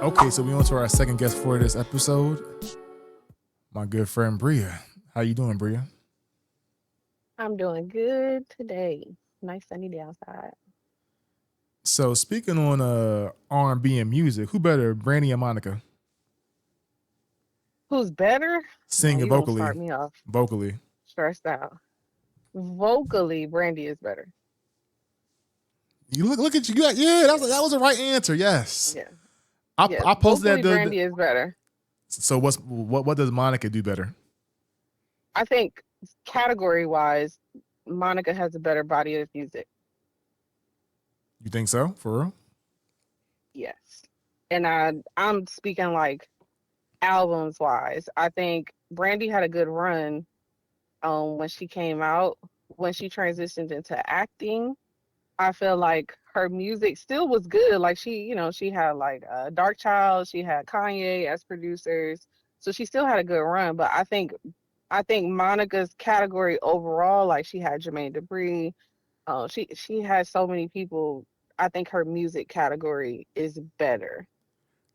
Okay, so we on to our second guest for this episode, my good friend Bria. How you doing, Bria? I'm doing good today. Nice sunny day outside. So speaking on R&B and music, who better, Brandy or Monica? Who's better? Now Singing you gonna vocally, start me off vocally. stressed out. Vocally, Brandy is better. You look at you. Yeah, Yeah, that was the right answer. Yes, yeah, yes. I posted that. Vocally, Brandy is better. So what does Monica do better? I think category wise, Monica has a better body of music. You think so? For real? Yes, and I'm speaking like albums wise. I think Brandy had a good run when she came out. When she transitioned into acting, I feel like her music still was good. Like she had like Dark Child, she had Kanye as producers, so she still had a good run. But I think Monica's category overall, like she had Jermaine Dupri, she has so many people. I think her music category is better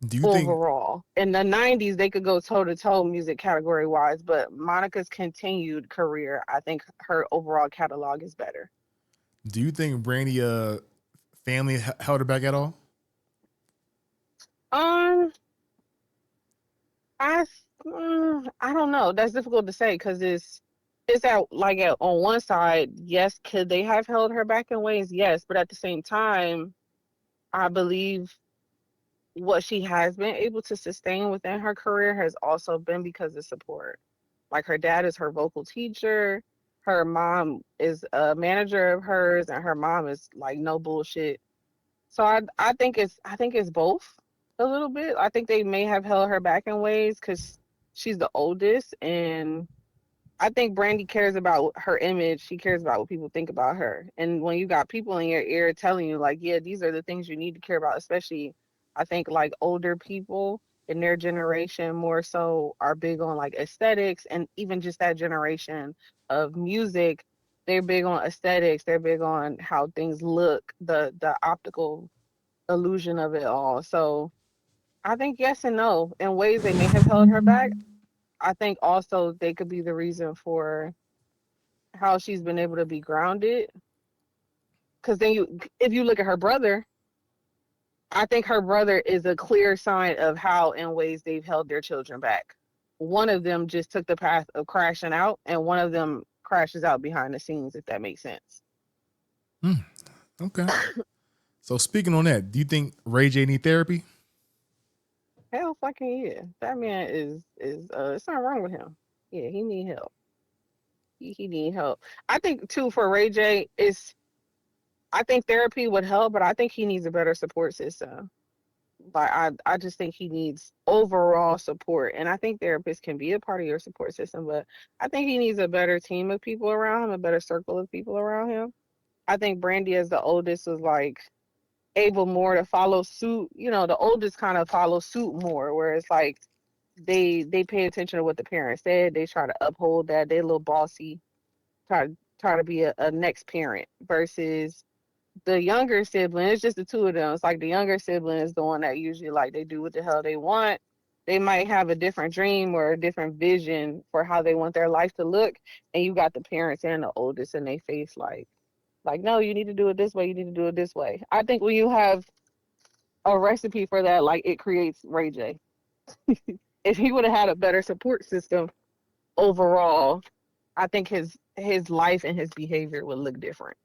Do you think overall. In the '90s, they could go toe to toe music category wise, but Monica's continued career, I think her overall catalog is better. Do you think Brandy family held her back at all? Um, I don't know. That's difficult to say because it's on one side, yes, could they have held her back in ways? Yes, but at the same time, I believe what she has been able to sustain within her career has also been because of support. Like her dad is her vocal teacher, her mom is a manager of hers, and her mom is like no bullshit. So I think it's both a little bit. I think they may have held her back in ways because she's the oldest, and I think Brandy cares about her image. She cares about what people think about her. And when you got people in your ear telling you like, yeah, these are the things you need to care about, especially I think like older people in their generation more so are big on like aesthetics, and even just that generation of music, they're big on aesthetics. They're big on how things look, the optical illusion of it all. So I think yes and no. In ways they may have held her back. I think also they could be the reason for how she's been able to be grounded. Because if you look at her brother, I think her brother is a clear sign of how, in ways, they've held their children back. One of them just took the path of crashing out, and one of them crashes out behind the scenes, if that makes sense. Hmm. Okay. So speaking on that, do you think Ray J need therapy? Hell fucking yeah. That man is it's not wrong with him. Yeah, he need help. He need help. I think too for Ray J is I think therapy would help, but I think he needs a better support system. Like I just think he needs overall support. And I think therapists can be a part of your support system, but I think he needs a better team of people around him, a better circle of people around him. I think Brandy as the oldest was like able more to follow suit. The oldest kind of follow suit more, where it's like they pay attention to what the parents said. They try to uphold that. They a little bossy, try to be a next parent versus the younger sibling. It's just the two of them. It's like the younger sibling is the one that usually like they do what the hell they want. They might have a different dream or a different vision for how they want their life to look, and you got the parents and the oldest, and they face like no, you need to do it this way. You need to do it this way. I think when you have a recipe for that, like it creates Ray J. If he would have had a better support system overall, I think his life and his behavior would look different.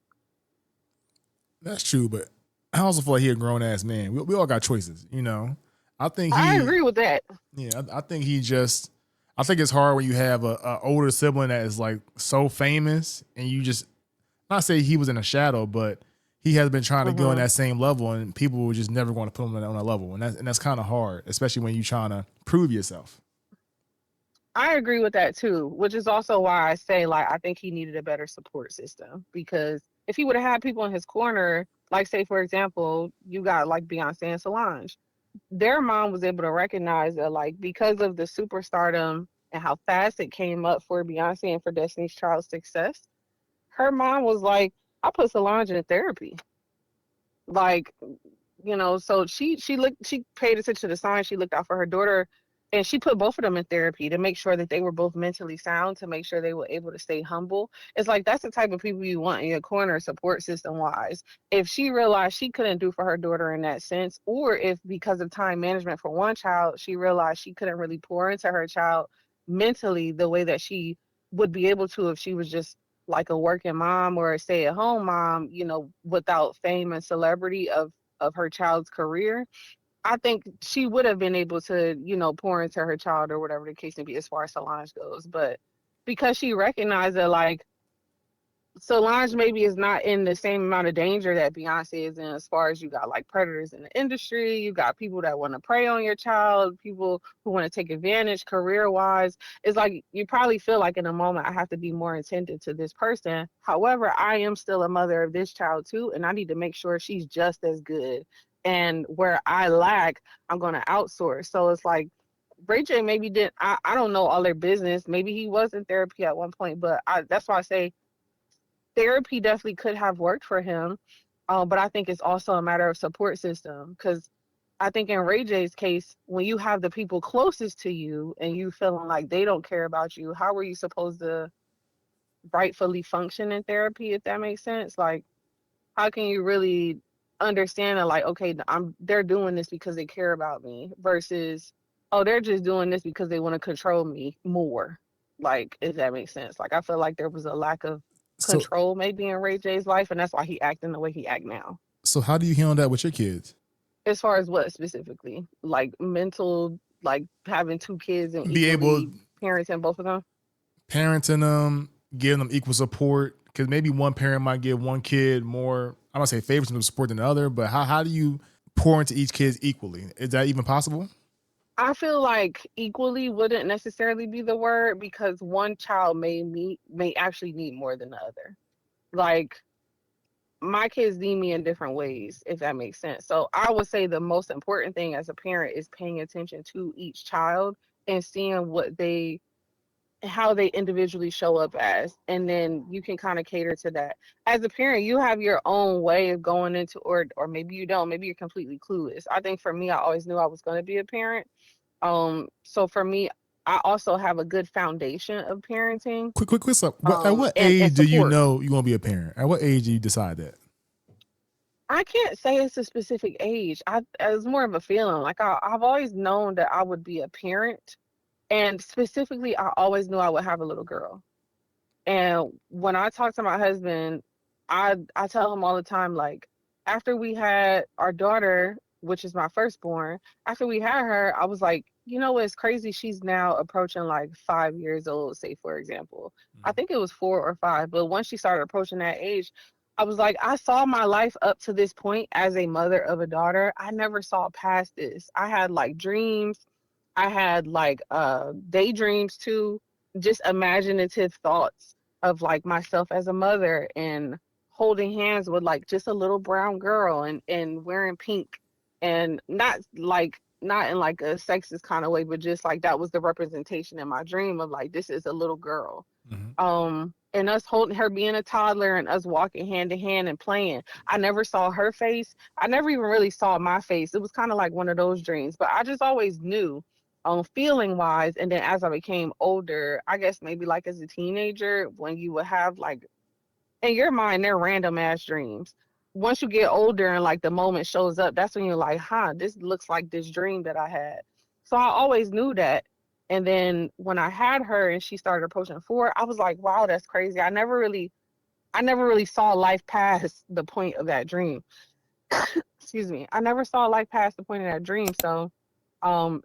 That's true, but I also feel like he a grown ass man. We all got choices, you know. I think I he, agree with that. yeah, I think he just, I think it's hard when you have a older sibling that is like so famous, and you just not say he was in a shadow, but he has been trying to go on Hmm. that same level, and people were just never going to put him on that level, and that's kind of hard, especially when you're trying to prove yourself. I agree with that too, which is also why I say like I think he needed a better support system because if he would have had people in his corner, like say for example, you got like Beyonce and Solange, their mom was able to recognize that like because of the superstardom and how fast it came up for Beyonce and for Destiny's Child's success, her mom was like, I put Solange in therapy. Like So she paid attention to the signs. She looked out for her daughter, and she put both of them in therapy to make sure that they were both mentally sound, to make sure they were able to stay humble. It's like that's the type of people you want in your corner, support system wise. If she realized she couldn't do for her daughter in that sense, or if because of time management for one child, she realized she couldn't really pour into her child mentally the way that she would be able to if she was just like a working mom or a stay-at-home mom, without fame and celebrity of her child's career, I think she would have been able to, pour into her child or whatever the case may be as far as Solange goes. But because she recognized that, like, Solange maybe is not in the same amount of danger that Beyonce is in, as far as you got like predators in the industry, you got people that want to prey on your child, people who want to take advantage career wise. It's like you probably feel like in a moment I have to be more attentive to this person. However, I am still a mother of this child too, and I need to make sure she's just as good. And where I lack, I'm going to outsource. So it's like Ray J maybe didn't, I don't know all their business. Maybe he was in therapy at one point, but that's why I say therapy definitely could have worked for him. But I think it's also a matter of support system, because I think in Ray J's case, when you have the people closest to you and you feeling like they don't care about you, how are you supposed to rightfully function in therapy, if that makes sense? Like, how can you really understand that, like, okay, they're doing this because they care about me versus, oh, they're just doing this because they want to control me more. Like, if that makes sense. Like, I feel like there was a lack of So control maybe in Ray J's life, and that's why he acting the way he act now. so how do you handle that with your kids? As far as what specifically? Like mental, like having two kids and Be able equally parenting both of them? parenting them, giving them equal support, because maybe one parent might give one kid more, I don't say favoritism support than the other, but how do you pour into each kid equally? Is that even possible? I feel like equally wouldn't necessarily be the word, because one child may actually need more than the other. Like, my kids need me in different ways, if that makes sense. So I would say the most important thing as a parent is paying attention to each child and seeing how they individually show up as, and then you can kind of cater to that. As a parent, you have your own way of going into, or maybe you don't, maybe you're completely clueless. I think for me, I always knew I was going to be a parent. So for me, I also have a good foundation of parenting, Quick stop. At what and age do you support. know you want to be a parent? At what age do you decide that? I can't say it's a specific age. It's more of a feeling. Like, I've always known that I would be a parent, and specifically, I always knew I would have a little girl. And when I talk to my husband, I tell him all the time, like, after we had our daughter, which is my firstborn, after we had her, I was like, what's crazy? She's now approaching like 5 years old, say for example. I think it was 4 or 5, but once she started approaching that age, I was like, I saw my life up to this point as a mother of a daughter. I never saw past this. I had like dreams. I had like daydreams too, just imaginative thoughts of like myself as a mother and holding hands with like just a little brown girl and wearing pink, and not in like a sexist kind of way, but just like that was the representation in my dream of like this is a little girl. Mm-hmm. And us holding her, being a toddler, and us walking hand in hand and playing. I never saw her face. I never even really saw my face. It was kind of like one of those dreams, but I just always knew, feeling wise. And then as I became older, I guess maybe like as a teenager, when you would have like in your mind, they're random ass dreams. Once you get older and like the moment shows up, that's when you're like, huh, this looks like this dream that I had. So I always knew that. And then when I had her and she started approaching 4, I was like, wow, that's crazy. I never really saw life past the point of that dream. Excuse me. I never saw life past the point of that dream. So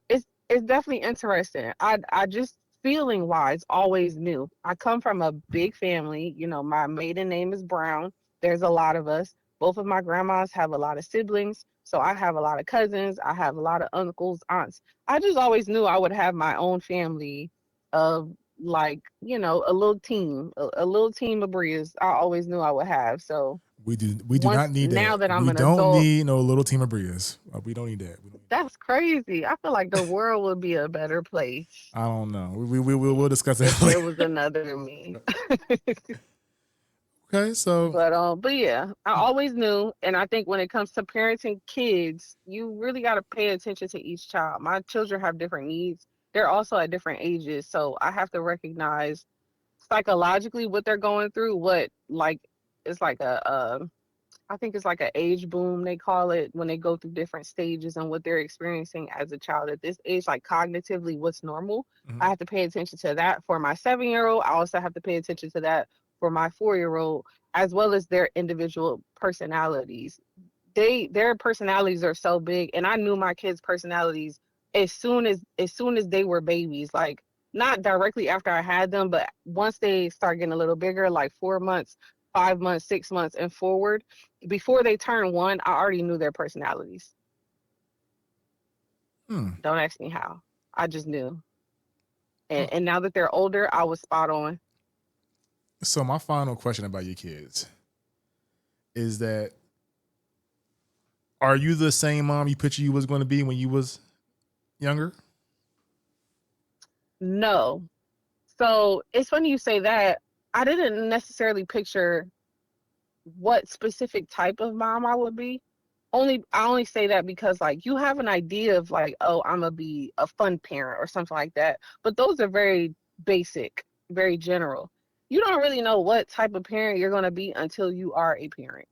it's definitely interesting. I just feeling wise always knew. I come from a big family. My maiden name is Brown. There's a lot of us. Both of my grandmas have a lot of siblings. So I have a lot of cousins. I have a lot of uncles, aunts. I just always knew I would have my own family of like, a little team, a little team of Brias. I always knew I would have. So We do not once need now that. that I'm We an don't adult, need no little team of Brias. We don't need that. We don't need that's crazy. I feel like the world would be a better place I don't know. We'll discuss that if there later. was another me. Okay, so But yeah, I always knew, and I think when it comes to parenting kids, you really got to pay attention to each child. My children have different needs. They're also at different ages, so I have to recognize psychologically what they're going through. What like it's like a I think it's like an age boom, they call it, when they go through different stages and what they're experiencing as a child at this age, like cognitively, what's normal. I mhm. have to pay attention to that for my 7 year old. I also have to pay attention to that for my 4 year old, as well as their individual personalities. Their personalities are so big, and I knew my kids' personalities as soon as they were babies. Like, not directly after I had them, but once they start getting a little bigger, like 4 months, 5 months, 6 months, and forward. Before they turn one, I already knew their personalities. Hmm. Don't ask me how. I just knew. And, Oh, and now that they're older, I was spot on. so my final question about your kids is that are you the same mom you picture you was going to be when you was younger? No. So it's funny you say that. I didn't necessarily picture what specific type of mom I would be. I only say that because, like, you have an idea of, like, oh, I'm gonna be a fun parent or something like that. But those are very basic, very general. You don't really know what type of parent you're gonna be until you are a parent.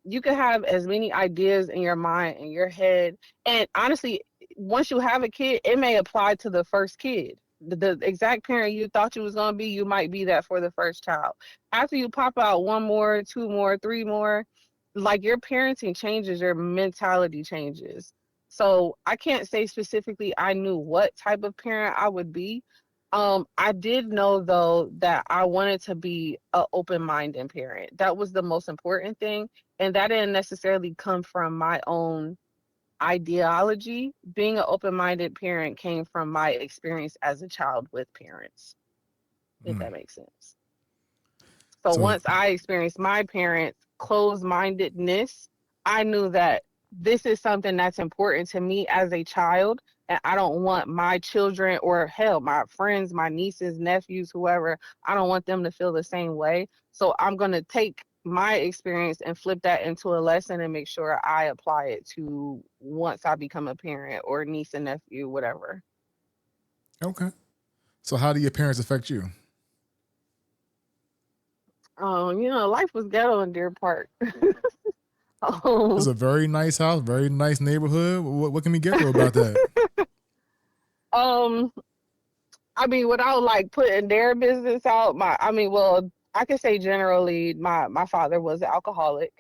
You can have as many ideas in your mind, in your head, and honestly, once you have a kid, it may apply to the first kid. The exact parent you thought you was gonna be, you might be that for the first child. After you pop out one more, two more, three more, like, your parenting changes, your mentality changes. So I can't say specifically I knew what type of parent I would be. I did know, though, that I wanted to be an open-minded parent. That was the most important thing, and that didn't necessarily come from my own ideology. Being an open-minded parent came from my experience as a child with parents, if Hmm. that makes sense. So So once I experienced my parents' closed mindedness, I knew that this is something that's important to me as a child. And I don't want my children, or hell, my friends, my nieces, nephews, whoever, I don't want them to feel the same way. So I'm going to take my experience and flip that into a lesson and make sure I apply it to once I become a parent or niece and nephew, whatever. okay. So how do your parents affect you? Life was ghetto in Deer Park. It's um, a very nice house, very nice neighborhood. What can we get though about that? um, I mean, without like putting their business out, well, I can say generally, my father was an alcoholic.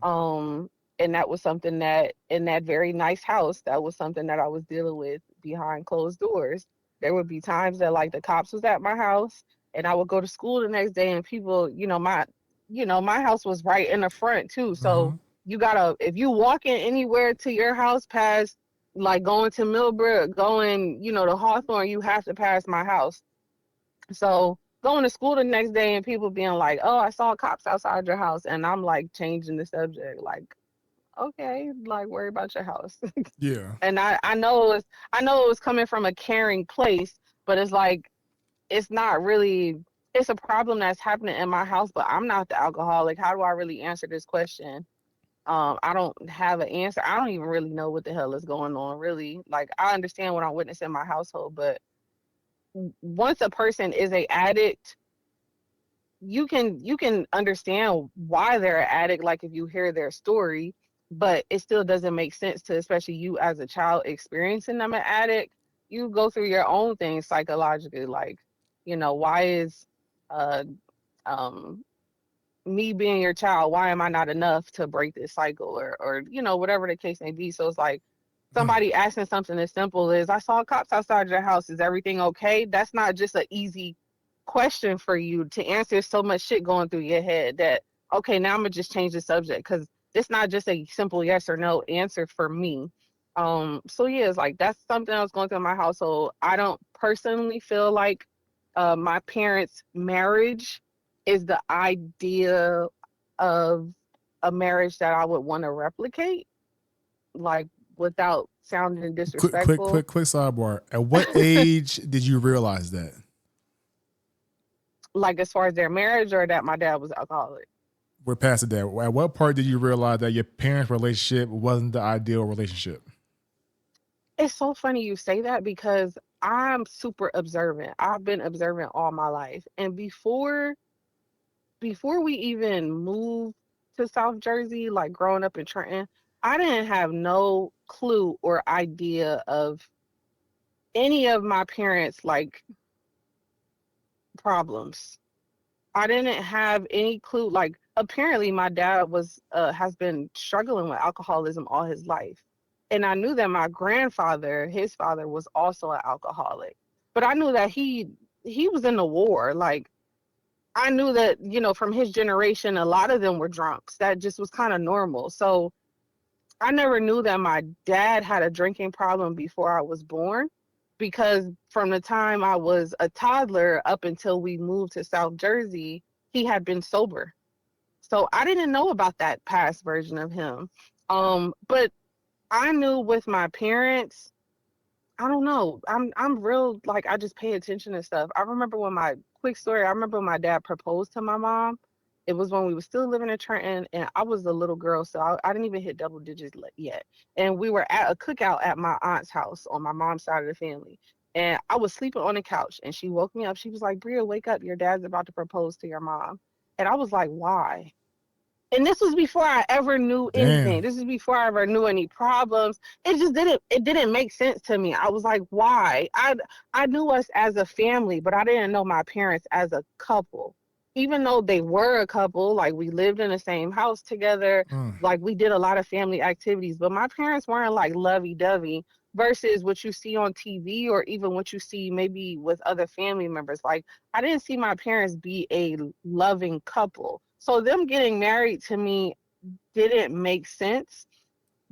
Mhm. Um, and that was something that in that very nice house, that was something that I was dealing with behind closed doors. There would be times that, like, the cops was at my house, and I would go to school the next day, and people, my house was right in the front too. So Mhm. you gotta, if you walking anywhere to your house past, like, going to Millbrook, going, to Hawthorne, you have to pass my house. So going to school the next day and people being like, "Oh, I saw cops outside your house," and I'm like changing the subject, like, okay, like, worry about your house. Yeah. And I know it was coming from a caring place, but it's like, it's not really. It's a problem that's happening in my house, but I'm not the alcoholic. How do I really answer this question? I don't have an answer. I don't even really know what the hell is going on, really. Like, I understand what I'm witnessing in my household, but once a person is a addict, you can understand why they're an addict, like, if you hear their story, but it still doesn't make sense to, especially you as a child experiencing them an addict. You go through your own things psychologically, like, why is uh um me being your child, why am I not enough to break this cycle, or whatever the case may be. So it's like, Mm. somebody asking something as simple as, "I saw cops outside your house, is everything okay?" That's not just an easy question for you to answer. So much shit going through your head that, okay, now I'm gonna just change the subject, because it's not just a simple yes or no answer for me. So yeah, it's like, that's something I was going through in my household. I don't personally feel like my parents' marriage is the idea of a marriage that I would want to replicate, like, without sounding Quick, quick, disrespectful. quick, quick sidebar. At what age did you realize that? Like, as far as their marriage, or that my dad was alcoholic. we're past that. At what part did you realize that your parents' relationship wasn't the ideal relationship? It's so funny you say that because I'm super observant. I've been observant all my life. And before we even moved to South Jersey, like growing up in Trenton, I didn't have no clue or idea of any of my parents' like problems. I didn't have any clue. Like apparently my dad was has been struggling with alcoholism all his life. And I knew that my grandfather, his father was also an alcoholic. But I knew that he was in the war. Like I knew that, from his generation, a lot of them were drunks. That just was kind of normal. So I never knew that my dad had a drinking problem before I was born because from the time I was a toddler up until we moved to South Jersey, he had been sober. So I didn't know about that past version of him. But I knew with my parents, I don't know. I'm real like I just pay attention to stuff. I remember when my quick story, I remember when my dad proposed to my mom. It was when we were still living in Trenton and I was a little girl, so I didn't even hit double digits yet. And we were at a cookout at my aunt's house on my mom's side of the family. And I was sleeping on the couch and she woke me up. She was like, Bria, wake up. Your dad's about to propose to your mom. And I was like, why? And this was before I ever knew anything. Damn. This is before I ever knew any problems. It didn't make sense to me. I was like, why? I knew us as a family, but I didn't know my parents as a couple. Even though they were a couple, like we lived in the same house together, Mm. like we did a lot of family activities, but my parents weren't like lovey-dovey versus what you see on TV or even what you see maybe with other family members. Like I didn't see my parents be a loving couple. So them getting married to me didn't make sense.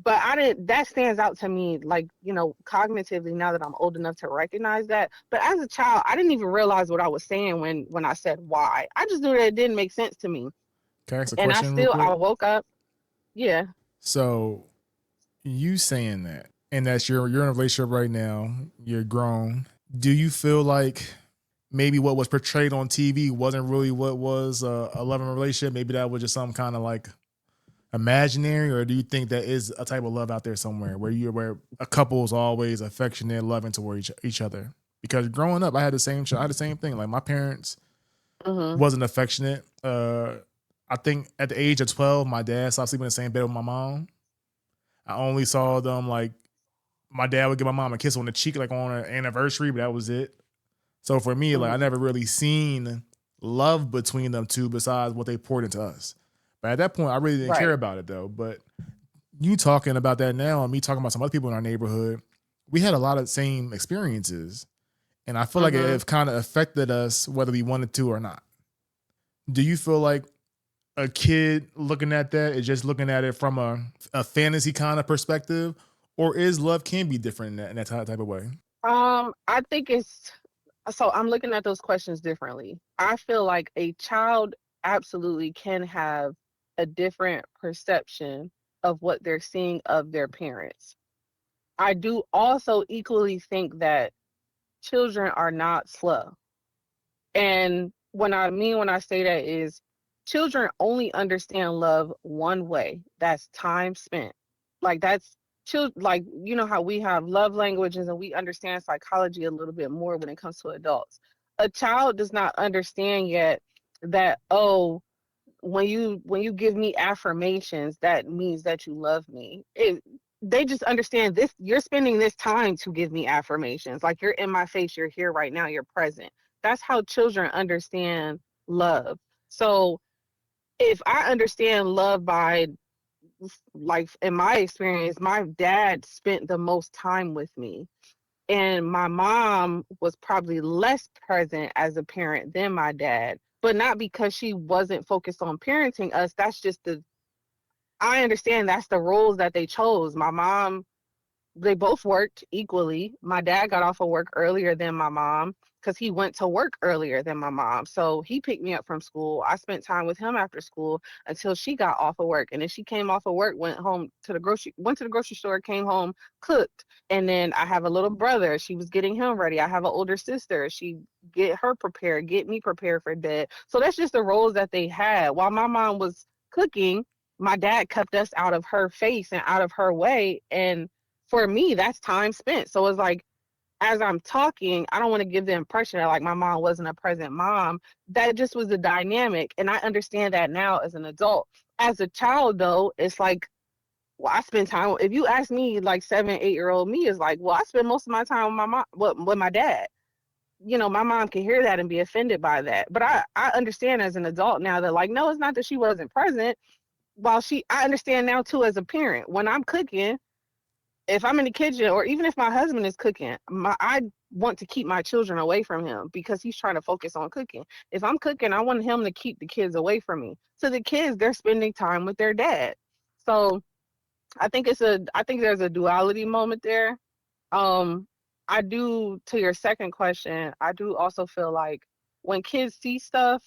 But I didn't that stands out to me like, cognitively now that I'm old enough to recognize that. But as a child, I didn't even realize what I was saying when I said why. I just knew that it didn't make sense to me. Can I ask a And question real quick? I woke up, yeah. So you saying that, and that you're in a relationship right now, you're grown. Do you feel like maybe what was portrayed on TV wasn't really what was a loving relationship? Maybe that was just some kind of like imaginary, or do you think that is a type of love out there somewhere where a couple is always affectionate, loving toward each other? Because growing up, I had the same thing. Like my parents Mhm. wasn't affectionate. I think at the age of 12, my dad stopped sleeping in the same bed with my mom. I only saw them like my dad would give my mom a kiss on the cheek like on an anniversary, but that was it. So for me, like I Mhm. never really seen love between them two besides what they poured into us. But at that point, I really didn't care Right. about it though. But you talking about that now and me talking about some other people in our neighborhood, we had a lot of the same experiences. And I feel like Mhm. it kind of affected us whether we wanted to or not. Do you feel like a kid looking at that is just looking at it from a fantasy kind of perspective, or is love can be different in that type of way? I think it's so I'm looking at those questions differently. I feel like a child absolutely can have a different perception of what they're seeing of their parents. I do also equally think that children are not slow. And when I say that is children only understand love one way. That's time spent. Like that's like how we have love languages and we understand psychology a little bit more when it comes to adults. A child does not understand yet that when you give me affirmations that means that you love me. They just understand this you're spending this time to give me affirmations, like you're in my face, you're here right now, you're present. That's how children understand love. So if I understand love by, like in my experience, my dad spent the most time with me and my mom was probably less present as a parent than my dad, but not because she wasn't focused on parenting us. That's just the I understand that's the roles that they chose. My mom, they both worked equally. My dad got off of work earlier than my mom because he went to work earlier than my mom. So he picked me up from school. I spent time with him after school until she got off of work. And then she came off of work, went to the grocery store, came home, cooked. And then I have a little brother. She was getting him ready. I have an older sister. She get her prepared, get me prepared for bed. So that's just the roles that they had. While my mom was cooking, my dad kept us out of her face and out of her way. And for me, that's time spent. So it's like, as I'm talking, I don't want to give the impression that like my mom wasn't a present mom. That just was the dynamic. And I understand that now as an adult. As a child, though, it's like, well, I spend time. If you ask me, like 7, 8 year old me is like, well, I spend most of my time with my mom, with my dad. You know, my mom can hear that and be offended by that. But I understand as an adult now that like, no, it's not that she wasn't present. I understand now too as a parent when I'm cooking, if I'm in the kitchen or even if my husband is cooking, I want to keep my children away from him because he's trying to focus on cooking. If I'm cooking, I want him to keep the kids away from me. So the kids, they're spending time with their dad. So I think there's a duality moment there. Um, I do, to your second question, I do also feel like when kids see stuff,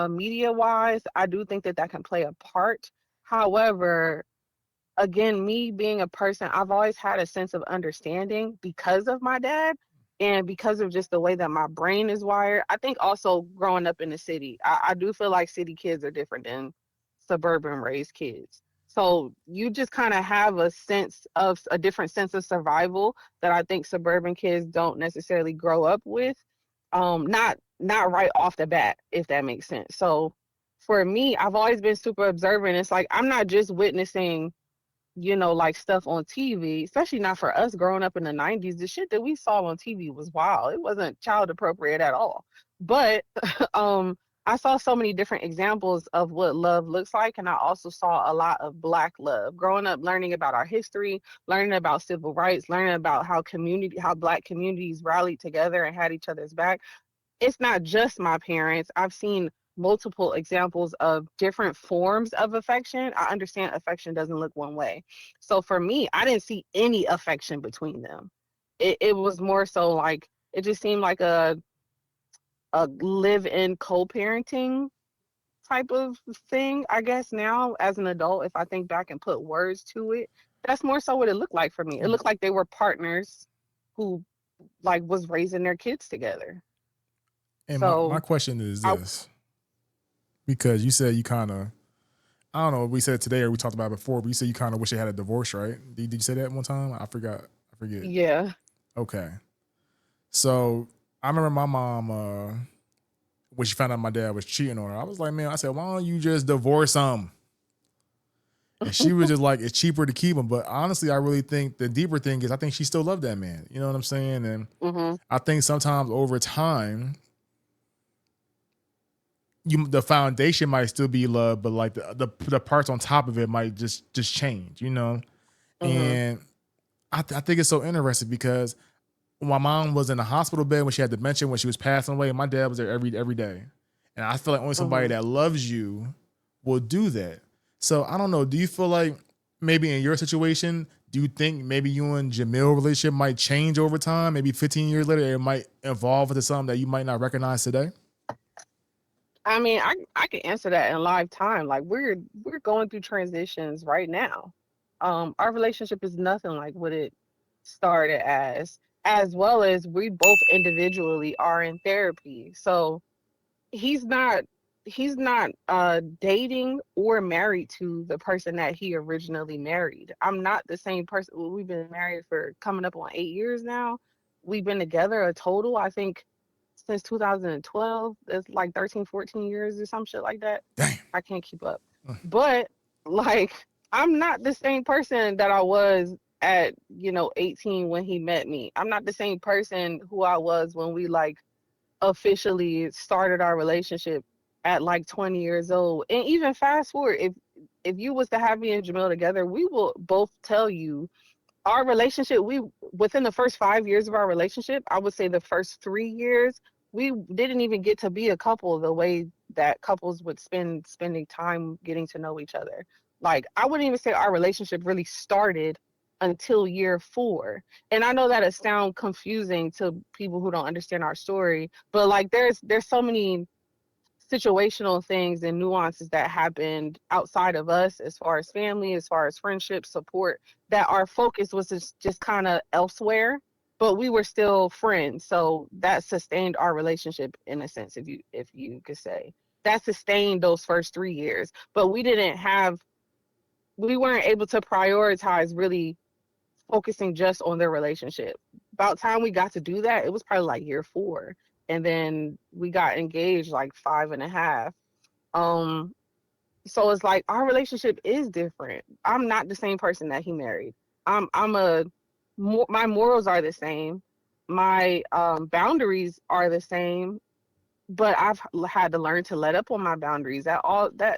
media wise, I do think that that can play a part. However, again, me being a person, I've always had a sense of understanding because of my dad and because of just the way that my brain is wired. I think also growing up in the city, I do feel like city kids are different than suburban raised kids. So you just kind of have a different sense of survival that I think suburban kids don't necessarily grow up with. Not right off the bat, if that makes sense. So for me, I've always been super observant. It's like I'm not just witnessing, like stuff on TV, especially not for us growing up in the 90s. The shit that we saw on TV was wild. It wasn't child appropriate at all. But I saw so many different examples of what love looks like. And I also saw a lot of Black love. Growing up, learning about our history, learning about civil rights, learning about how Black communities rallied together and had each other's back. It's not just my parents. I've seen multiple examples of different forms of affection. I understand affection doesn't look one way. So for me, I didn't see any affection between them. It was more so like it just seemed like a live-in co-parenting type of thing. I guess now as an adult, if I think back and put words to it, that's more so what it looked like for me. It looked like they were partners who like was raising their kids together. And my So question is I this, because you said you kind of, I don't know if we said it today or we talked about it before, but you said you kind of wish they had a divorce, right? Did you say that one time? I forgot. I forget. Yeah. Okay. So I remember my mom, when she found out my dad was cheating on her, I was like, man, I said, why don't you just divorce him? And she was just like, it's cheaper to keep him. But honestly, I really think the deeper thing is I think she still loved that man. You know what I'm saying? And Mhm. I think sometimes over time, the foundation might still be love, but like the parts on top of it might just change, you know? Mhm. And I think it's so interesting because my mom was in the hospital bed when she had dementia, when she was passing away, and my dad was there every day. And I feel like only somebody Mhm. that loves you will do that. So I don't know. Do you feel like maybe in your situation, do you think maybe you and Jamil relationship might change over time? Maybe 15 years later, it might evolve into something that you might not recognize today? I mean, I can answer that in live time. Like we're going through transitions right now. Our relationship is nothing like what it started as well as we both individually are in therapy. So he's not dating or married to the person that he originally married. I'm not the same person. Well, we've been married for coming up on 8 years now. We've been together a total, I think, since 2012. It's like 13, 14 years or some shit like that. Damn. I can't keep up. But like I'm not the same person that I was at, 18 when he met me. I'm not the same person who I was when we like officially started our relationship at like 20 years old. And even fast forward, if you was to have me and Jamil together, we will both tell you our relationship, we within the first 5 years of our relationship, I would say the first 3 years, we didn't even get to be a couple the way that couples would spending time getting to know each other. Like I wouldn't even say our relationship really started until year 4. And I know that it sounds confusing to people who don't understand our story, but like there's so many situational things and nuances that happened outside of us as far as family, as far as friendship, support, that our focus was just kind of elsewhere, but we were still friends. So that sustained our relationship in a sense, if you could say. that sustained those first 3 years. But we weren't able to prioritize really focusing just on their relationship. About time we got to do that, it was probably like year 4. And then we got engaged like 5.5. Um, so it's like our relationship is different. I'm not the same person that he married. I'm a my morals are the same. My boundaries are the same, but I've had to learn to let up on my boundaries. That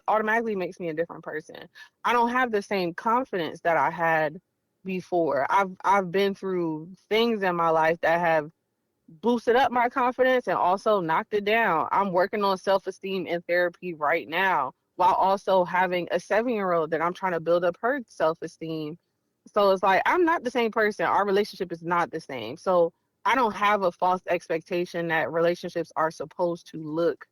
automatically makes me a different person. I don't have the same confidence that I had before. I've been through things in my life that have boosted up my confidence and also knocked it down. I'm working on self-esteem in therapy right now while also having a 7-year-old that I'm trying to build up her self-esteem. So it's like I'm not the same person. Our relationship is not the same. So I don't have a false expectation that relationships are supposed to look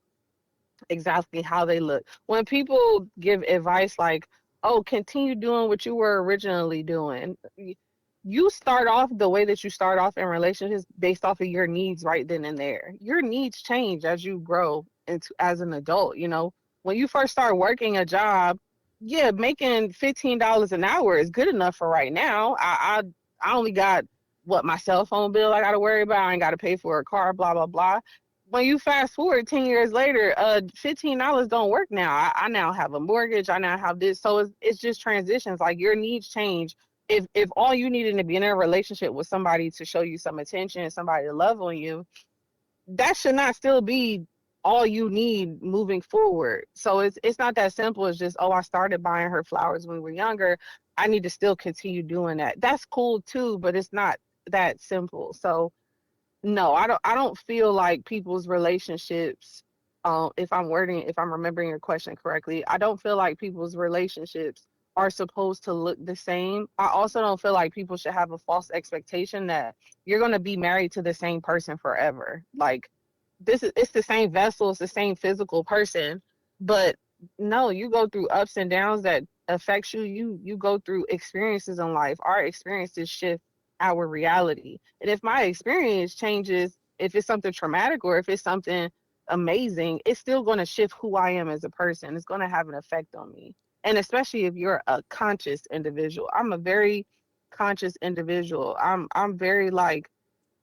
exactly how they look. When people give advice like, "Oh, continue doing what you were originally doing," you start off the way that you start off in relationships based off of your needs right then and there. Your needs change as you grow into as an adult. When you first start working a job, yeah, making $15 an hour is good enough for right now. I only got what my cell phone bill I got to worry about. I ain't got to pay for a car, blah blah blah. When you fast forward 10 years later, $15 don't work now. I now have a mortgage. I now have this. So it's just transitions. Like your needs change. If all you needed to be in a relationship was somebody to show you some attention, somebody to love on you, that should not still be all you need moving forward. So it's not that simple as just, oh, I started buying her flowers when we were younger. I need to still continue doing that. That's cool too, but it's not that simple. So no, I don't feel like people's relationships, if I'm remembering your question correctly, I don't feel like people's relationships are supposed to look the same. I also don't feel like people should have a false expectation that you're going to be married to the same person forever. Like it's the same vessel, it's the same physical person, but no, you go through ups and downs that affects you. You go through experiences in life. Our experiences shift our reality. And if my experience changes, if it's something traumatic or if it's something amazing, it's still going to shift who I am as a person. It's going to have an effect on me. And especially if you're a conscious individual. I'm a very conscious individual. I'm very like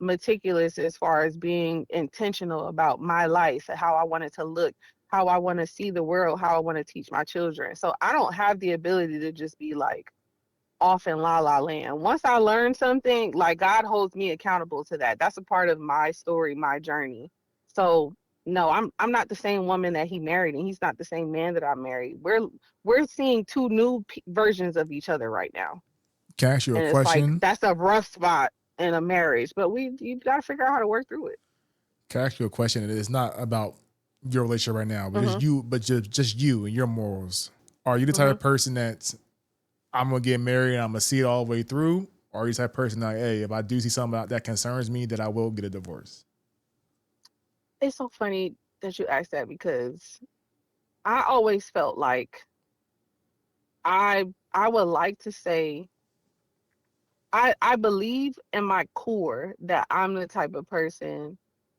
meticulous as far as being intentional about my life and how I want it to look, how I want to see the world, how I want to teach my children. So I don't have the ability to just be like off in la la land. Once I learn something, like God holds me accountable to that. That's a part of my story, my journey. So no, I'm not the same woman that he married, and he's not the same man that I married. We're seeing two new versions of each other right now, Can I ask you a and it's like question? that's a rough spot in a marriage. But you got to figure out how to work through it. Can I ask you a question? It is not about your relationship right now, but just Mhm. you, but just you and your morals. Are you the type Mhm. of person that I'm gonna get married and I'm gonna see it all the way through? Or are you the type of person like, hey, if I do see something that concerns me, that I will get a divorce? It's so funny that you asked that because I always felt like I would like to say I believe in my core that I'm the type of person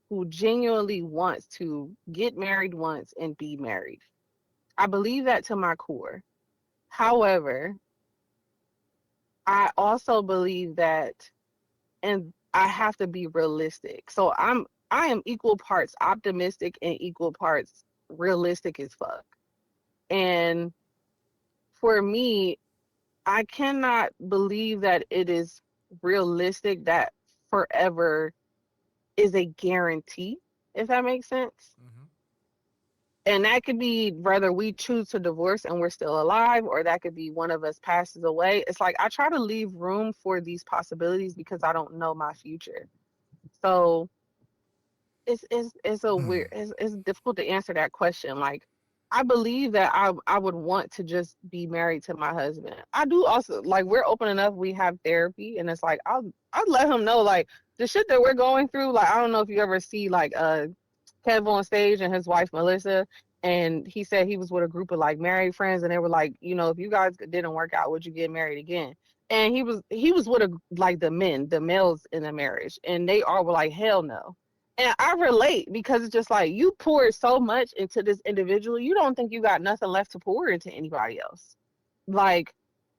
who genuinely wants to get married once and be married. I believe that to my core. However, I also believe that, and I have to be realistic. So I am equal parts optimistic and equal parts realistic as fuck. And for me, I cannot believe that it is realistic that forever is a guarantee, if that makes sense. Mm-hmm. And that could be whether we choose to divorce and we're still alive, or that could be one of us passes away. It's like I try to leave room for these possibilities because I don't know my future. So it's a weird it's difficult to answer that question. Like I believe that I would want to just be married to my husband. I do also like we're open enough, we have therapy, and it's like I'll let him know like the shit that we're going through. Like I don't know if you ever see like Kev on stage and his wife Melissa, and he said he was with a group of like married friends, and they were like, if you guys didn't work out, would you get married again? And he was with like the males in the marriage, and they all were like, hell no. And I relate because it's just like you poured so much into this individual, you don't think you got nothing left to pour into anybody else. Like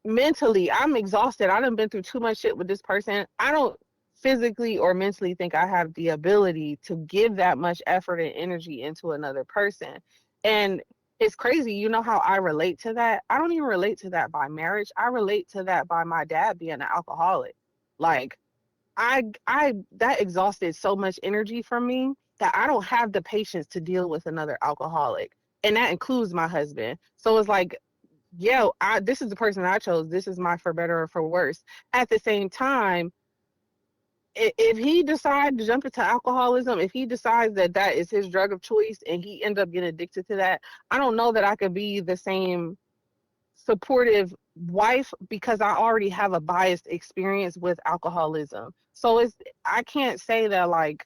mentally, I'm exhausted. I done been through too much shit with this person. I don't physically or mentally think I have the ability to give that much effort and energy into another person. And it's crazy. You know how I relate to that? I don't even relate to that by marriage. I relate to that by my dad being an alcoholic. Like I that exhausted so much energy from me that I don't have the patience to deal with another alcoholic. And that includes my husband. So it's like, yeah, this is the person I chose. This is my for better or for worse. At the same time, if he decides to jump into alcoholism, if he decides that that is his drug of choice and he ends up getting addicted to that, I don't know that I could be the same supportive wife because I already have a biased experience with alcoholism. So I can't say that like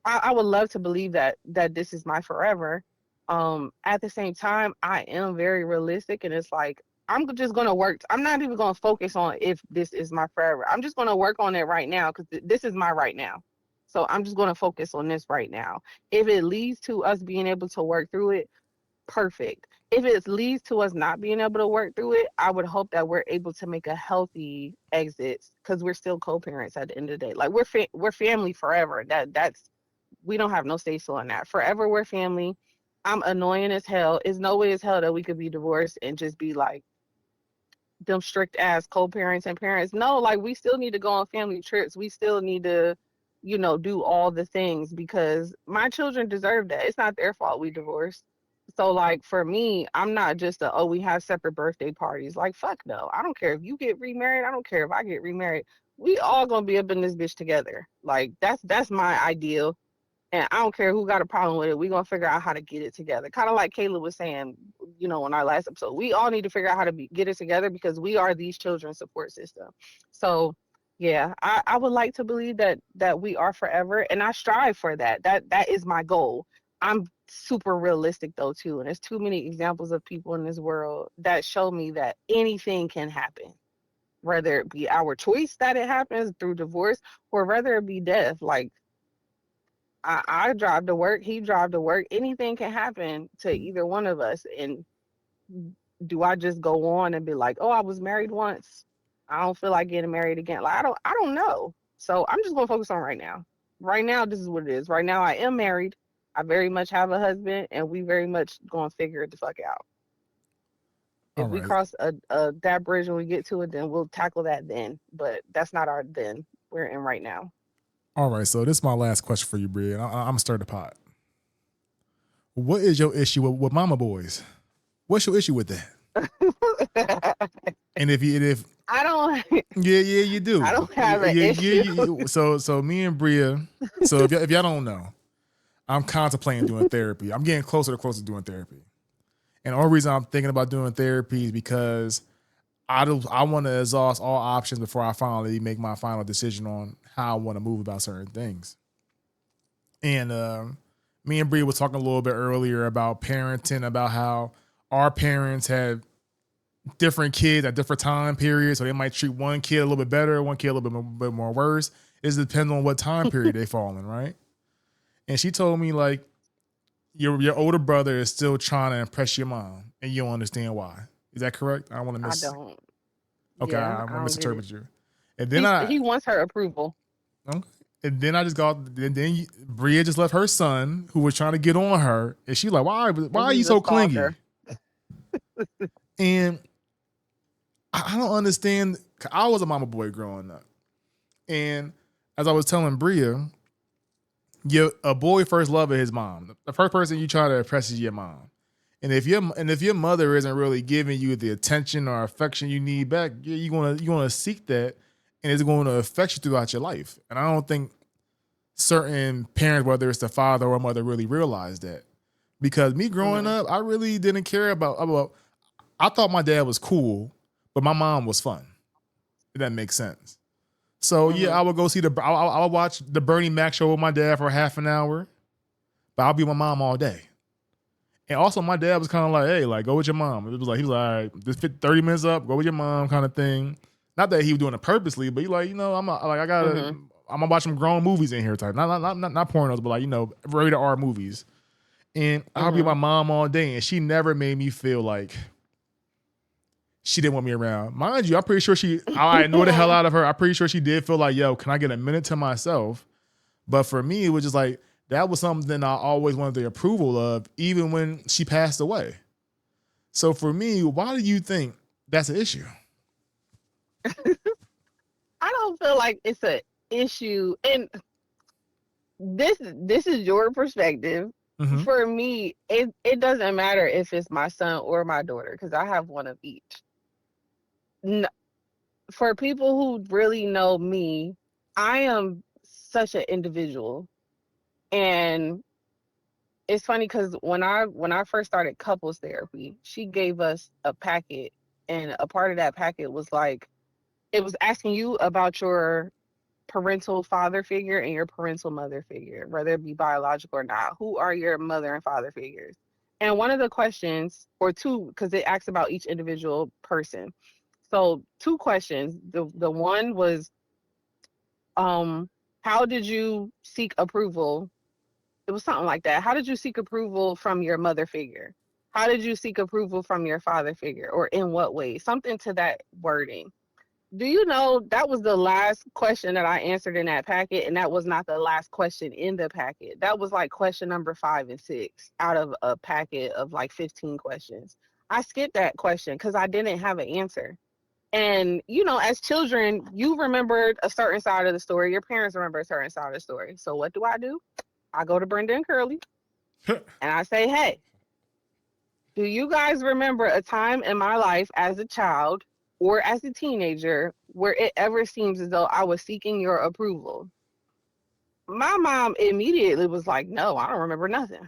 I would love to believe that this is my forever. At the same time, I am very realistic, and it's like I'm just gonna work. I'm not even gonna focus on if this is my forever. I'm just gonna work on it right now because this is my right now. So I'm just gonna focus on this right now. If it leads to us being able to work through it, perfect. If it leads to us not being able to work through it, I would hope that we're able to make a healthy exit because we're still co-parents at the end of the day. Like we're family forever. That's we don't have no say so on that. Forever we're family. I'm annoying as hell. It's no way as hell that we could be divorced and just be like them strict ass co-parents and parents. No, like we still need to go on family trips. We still need to, do all the things because my children deserve that. It's not their fault we divorced. So like for me, I'm not just we have separate birthday parties. Like fuck no. I don't care if you get remarried. I don't care if I get remarried. We all gonna be up in this bitch together. Like that's my ideal. And I don't care who got a problem with it. We're going to figure out how to get it together. Kind of like Kayla was saying, in our last episode. We all need to figure out how to get it together because we are these children's support system. So, yeah, I would like to believe that we are forever. And I strive for that. That is my goal. I'm super realistic, though, too. And there's too many examples of people in this world that show me that anything can happen. Whether it be our choice that it happens through divorce or whether it be death. Like, I drive to work, he drive to work. Anything can happen to either one of us. And do I just go on and be like, oh, I was married once. I don't feel like getting married again. Like I don't know. So I'm just gonna focus on right now. Right now, this is what it is. Right now I am married. I very much have a husband and we very much gonna figure it the fuck out. All If we right. cross that bridge when we get to it, then we'll tackle that then. But that's not our then. We're in right now. All right. So this is my last question for you, Bria. And I'm gonna stir the pot. What is your issue with mama boys? What's your issue with that? And if I don't yeah, you do. I don't have an issue. So me and Bria. So if y'all don't know, I'm contemplating doing therapy. I'm getting closer to doing therapy. And the only reason I'm thinking about doing therapy is because I want to exhaust all options before I finally make my final decision on how I want to move about certain things. And me and Bria was talking a little bit earlier about parenting, about how our parents had different kids at different time periods, so they might treat one kid a little bit better, one kid a little bit more worse. It depends on what time period they fall in, right? And she told me like your older brother is still trying to impress your mom, and you don't understand why. Is that correct? I want to I miss. don't. Okay, Yeah, I'm I gonna don't get it. misinterpret you. And then I, He wants her approval. okay. And then I just got. Then Bria just left her son, who was trying to get on her, and she like, why And are you he's a so clingy? stalker. And I don't understand. I was a mama boy growing up, and as I was telling Bria, a boy first love is his mom. The first person you try to impress is your mom. And if your mother isn't really giving you the attention or affection you need back, you gonna seek that, and it's going to affect you throughout your life. And I don't think certain parents, whether it's the father or mother, really realize that. Because me growing Hmm. up, I really didn't care about. I thought my dad was cool, but my mom was fun. If that makes sense. So yeah, Hmm. I would go see I would watch the Bernie Mac show with my dad for half an hour, but I'll be with my mom all day. And also, my dad was kind of like, "Hey, like, go with your mom." It was like he was like, "All right, just fit 30 minutes up, go with your mom," kind of thing. Not that he was doing it purposely, but he like, I'm like, I gotta, Hmm. I'm gonna watch some grown movies in here type. Not pornos, but like, you know, rated R movies. And I'll be with my mom all day, and she never made me feel like she didn't want me around. Mind you, I'm pretty sure I know the hell out of her. I'm pretty sure she did feel like, yo, can I get a minute to myself? But for me, it was just like, that was something I always wanted the approval of, even when she passed away. So for me, why do you think that's an issue? I don't feel like it's an issue, and this is your perspective. Mm-hmm. For me, it doesn't matter if it's my son or my daughter because I have one of each. N- for people who really know me, I am such an individual, and it's funny because when I first started couples therapy, she gave us a packet, and a part of that packet was like, it was asking you about your parental father figure and your parental mother figure, whether it be biological or not. Who are your mother and father figures? And one of the questions, or two, because it asks about each individual person. So two questions. The one was, um, how did you seek approval? It was something like that. How did you seek approval from your mother figure? How did you seek approval from your father figure? Or in what way? Something to that wording. Do you know that was the last question that I answered in that packet, and that was not the last question in the packet. That was like question number 5 and 6 out of a packet of like 15 questions. I skipped that question because I didn't have an answer. And you know, as children, you remembered a certain side of the story. Your parents remember a certain side of the story. So what do? I go to Brenda and Curly and I say, hey, do you guys remember a time in my life as a child or as a teenager where it ever seems as though I was seeking your approval? My mom immediately was like, no, I don't remember nothing.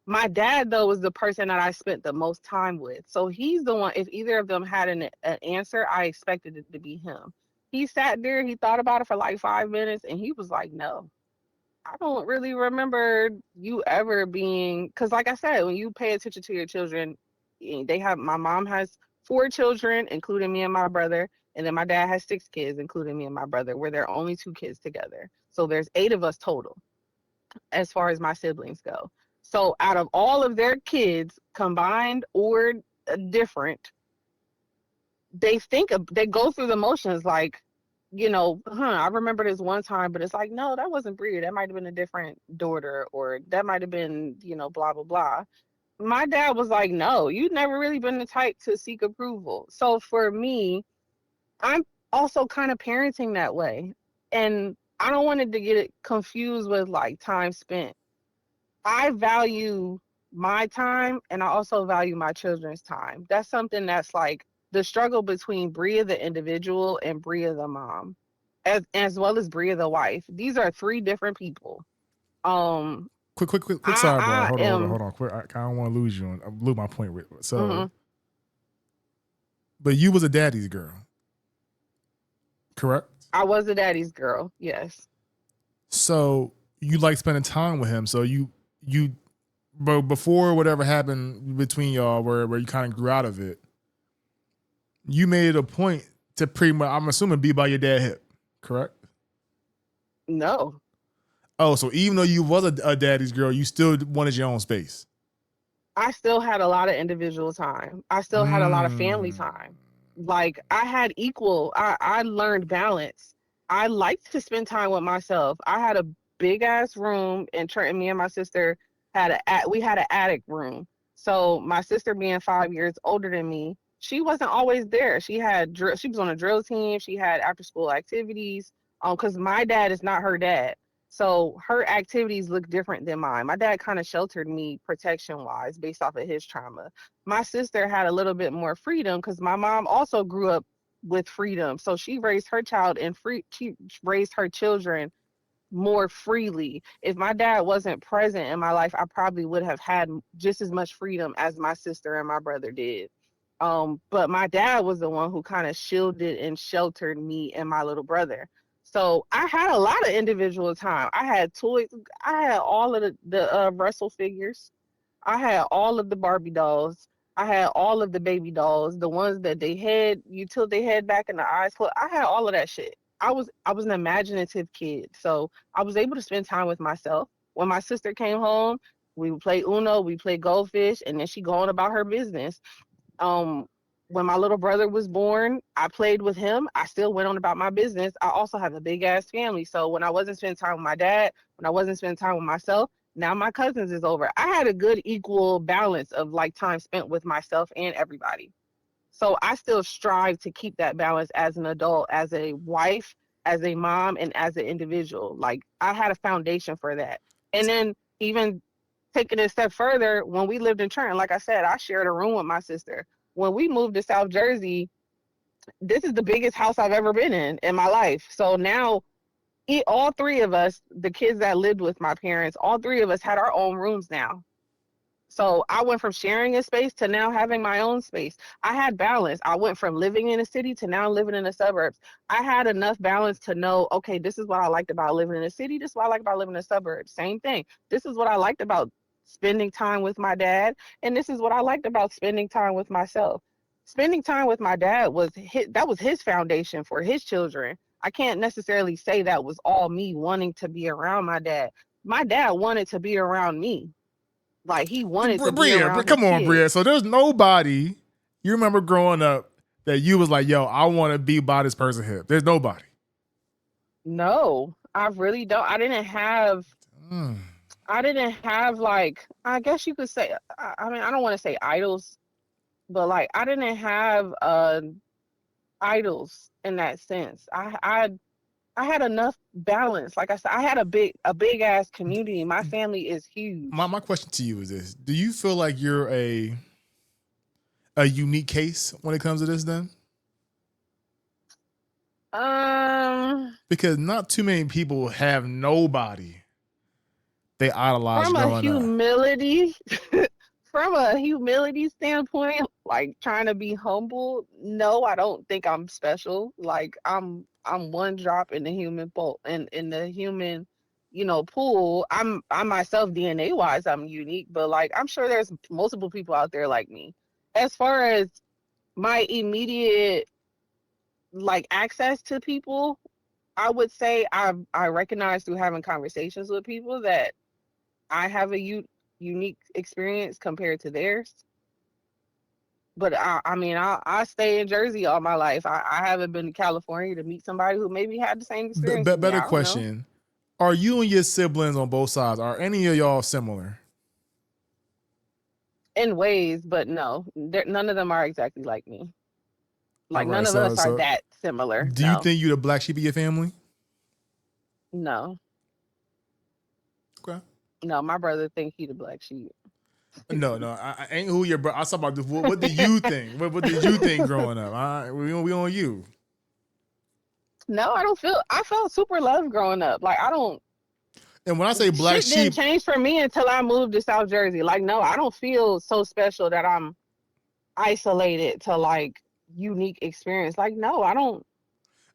My dad, though, was the person that I spent the most time with. So he's the one, if either of them had an answer, I expected it to be him. He sat there, he thought about it for like 5 minutes, and he was like, no, I don't really remember you ever being, because like I said, when you pay attention to your children, my mom has 4 children, including me and my brother, and then my dad has 6 kids, including me and my brother. We're their only 2 kids together. So there's 8 of us total as far as my siblings go. So out of all of their kids combined or different, they go through the motions like, I remember this one time, but it's like, no, that wasn't Bria. That might have been a different daughter, or that might have been, blah, blah, blah. My dad was like, no, you've never really been the type to seek approval. So for me, I'm also kind of parenting that way. And I don't want it to get it confused with like time spent. I value my time and I also value my children's time. That's something that's like the struggle between Bria the individual and Bria the mom, as well as Bria the wife. These are 3 different people. Um Quick sidebar. I Hold am on. Quick, I don't want to lose you. Lose my point. So, mhm. but you was a daddy's girl, correct? I was a daddy's girl, yes. So you like spending time with him. So you, but before whatever happened between y'all, where you kind of grew out of it, you made it a point to pretty much, I'm assuming, be by your dad hip, correct? No. Oh, so even though you was a daddy's girl, you still wanted your own space. I still had a lot of individual time. I still had a lot of family Mm. time. Like I had equal, I learned balance. I liked to spend time with myself. I had a big ass room, and Trent, me and my sister we had an attic room. So my sister being 5 years older than me, she wasn't always there. She was on a drill team. She had after school activities. Because my dad is not her dad. So her activities look different than mine. My dad kind of sheltered me protection wise based off of his trauma. My sister had a little bit more freedom because my mom also grew up with freedom. So she raised her child and she raised her children more freely. If my dad wasn't present in my life, I probably would have had just as much freedom as my sister and my brother did. But my dad was the one who kind of shielded and sheltered me and my little brother. So I had a lot of individual time. I had toys. I had all of the Russell figures. I had all of the Barbie dolls. I had all of the baby dolls, the ones that they had, you tilt their head back and the eyes closed. I had all of that shit. I was an imaginative kid. So I was able to spend time with myself. When my sister came home, we would play Uno, we played goldfish, and then she go on about her business. Um, when my little brother was born, I played with him. I still went on about my business. I also have a big ass family. So when I wasn't spending time with my dad, when I wasn't spending time with myself, now my cousins is over. I had a good equal balance of like time spent with myself and everybody. So I still strive to keep that balance as an adult, as a wife, as a mom, and as an individual. Like I had a foundation for that. And then even taking it a step further, when we lived in Trenton, like I said, I shared a room with my sister. When we moved to South Jersey, this is the biggest house I've ever been in my life. So now all three of us, the kids that lived with my parents, all three of us had our own rooms now. So I went from sharing a space to now having my own space. I had balance. I went from living in a city to now living in the suburbs. I had enough balance to know, okay, this is what I liked about living in a city. This is what I like about living in the suburbs. Same thing. This is what I liked about spending time with my dad. And this is what I liked about spending time with myself. Spending time with my dad that was his foundation for his children. I can't necessarily say that was all me wanting to be around my dad. My dad wanted to be around me, like he wanted to be Bria, around his come on, Bria. kids. So there's nobody you remember growing up that you was like, yo, I want to be by this person's hip. There's nobody. No, I really don't. Mm. I didn't have like, I guess you could say, I mean, I don't want to say idols, but like I didn't have idols in that sense. I had enough balance. Like I said, I had a big ass community. My family is huge. My question to you is this: do you feel like you're a unique case when it comes to this? Then, Um, because not too many people have nobody they idolize from a growing up. humility from a humility standpoint, like trying to be humble, no, I don't think I'm special. Like I'm one drop in the human pool, in the human, pool. I myself, DNA wise, I'm unique, but like I'm sure there's multiple people out there like me. As far as my immediate like access to people, I would say I recognize through having conversations with people that I have a unique experience compared to theirs. But I mean, I stay in Jersey all my life. I haven't been to California to meet somebody who maybe had the same experience as me. Better I don't know. question: are you and your siblings on both sides? Are any of y'all similar? In ways, but no, none of them are exactly like me. All Like right, none of us are that similar. do you No, think you're the black sheep of your family? no, Okay. no. My brother think he the black sheep. No, I ain't who your bro. I was talking about what did you think? What did you think growing up? We on you. No, I don't feel. I felt super loved growing up. Like I don't. And when I say black Shit didn't sheep, change for me until I moved to South Jersey. Like no, I don't feel so special that I'm isolated to like unique experience. Like no, I don't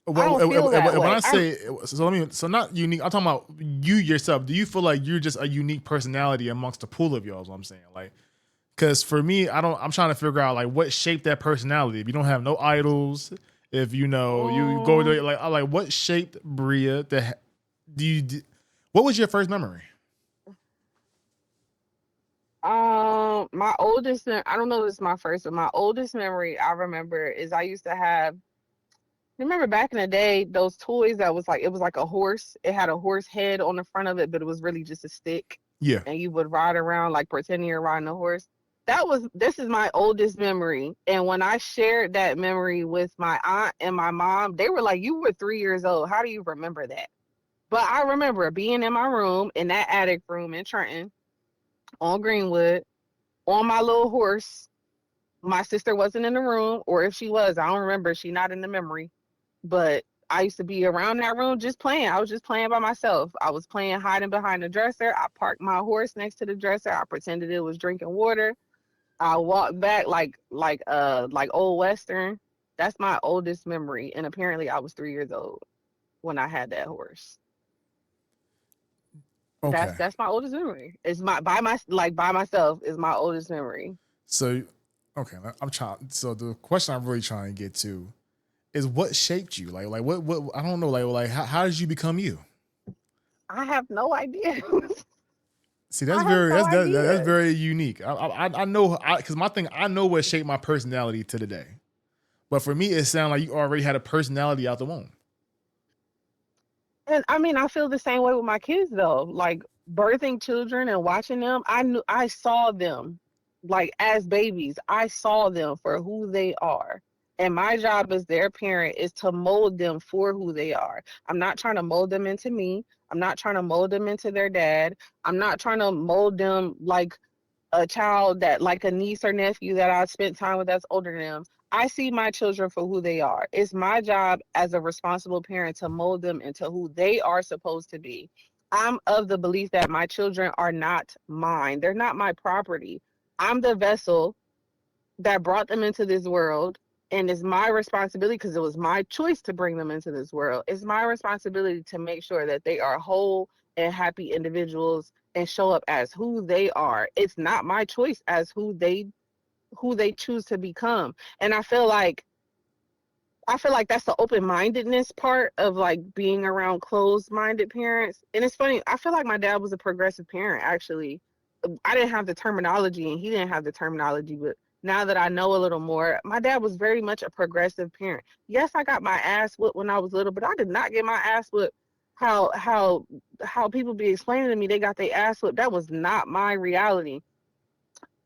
feel that when way. I say so not unique. I'm talking about you yourself. Do you feel like you're just a unique personality amongst the pool of y'all? Is what I'm saying. Like, because for me, I don't. I'm trying to figure out like what shaped that personality. If you don't have no idols, if you know you go to like I like what shaped Bria. Do you? What was your first memory? My oldest, I don't know if it's my first, but my oldest memory I remember is I used to have. Remember back in the day, those toys that was like it was like a horse. It had a horse head on the front of it, but it was really just a stick, Yeah. and you would ride around like pretending you're riding a horse. This is my oldest memory, and when I shared that memory with my aunt and my mom, they were like, "You were 3 years old. How do you remember that?" But I remember being in my room in that attic room in Trenton on Greenwood on my little horse. My sister wasn't in the room, or if she was, I don't remember. She not in the memory. But I used to be around that room just playing. I was just playing by myself. I was playing hiding behind the dresser. I parked my horse next to the dresser. I pretended it was drinking water. I walked back like old western. That's my oldest memory. And apparently I was 3 years old when I had that horse. That's Okay. that's my oldest memory. It's my by myself is my oldest memory. So, okay, I'm trying. So the question I'm really trying to get to is what shaped you. Like what I don't know. Like how did you become you? I have no idea. See, I have no that's idea. very unique. I know because my thing I know what shaped my personality to today. But for me, it sounded like you already had a personality out the womb. And I mean, I feel the same way with my kids though. Like birthing children and watching them, I saw them like as babies. I saw them for who they are. And my job as their parent is to mold them for who they are. I'm not trying to mold them into me. I'm not trying to mold them into their dad. I'm not trying to mold them like a child that like a niece or nephew that I spent time with that's older than them. I see my children for who they are. It's my job as a responsible parent to mold them into who they are supposed to be. I'm of the belief that my children are not mine. They're not my property. I'm the vessel that brought them into this world, and it's my responsibility because it was my choice to bring them into this world. It's my responsibility to make sure that they are whole and happy individuals and show up as who they are. It's not my choice as who they choose to become. And I feel like that's the open-mindedness part of like being around closed-minded parents. And it's funny, I feel like my dad was a progressive parent actually. I didn't have the terminology and he didn't have the terminology, but now that I know a little more, my dad was very much a progressive parent. Yes, I got my ass whipped when I was little, but I did not get my ass whipped how people be explaining to me they got their ass whipped. That was not my reality.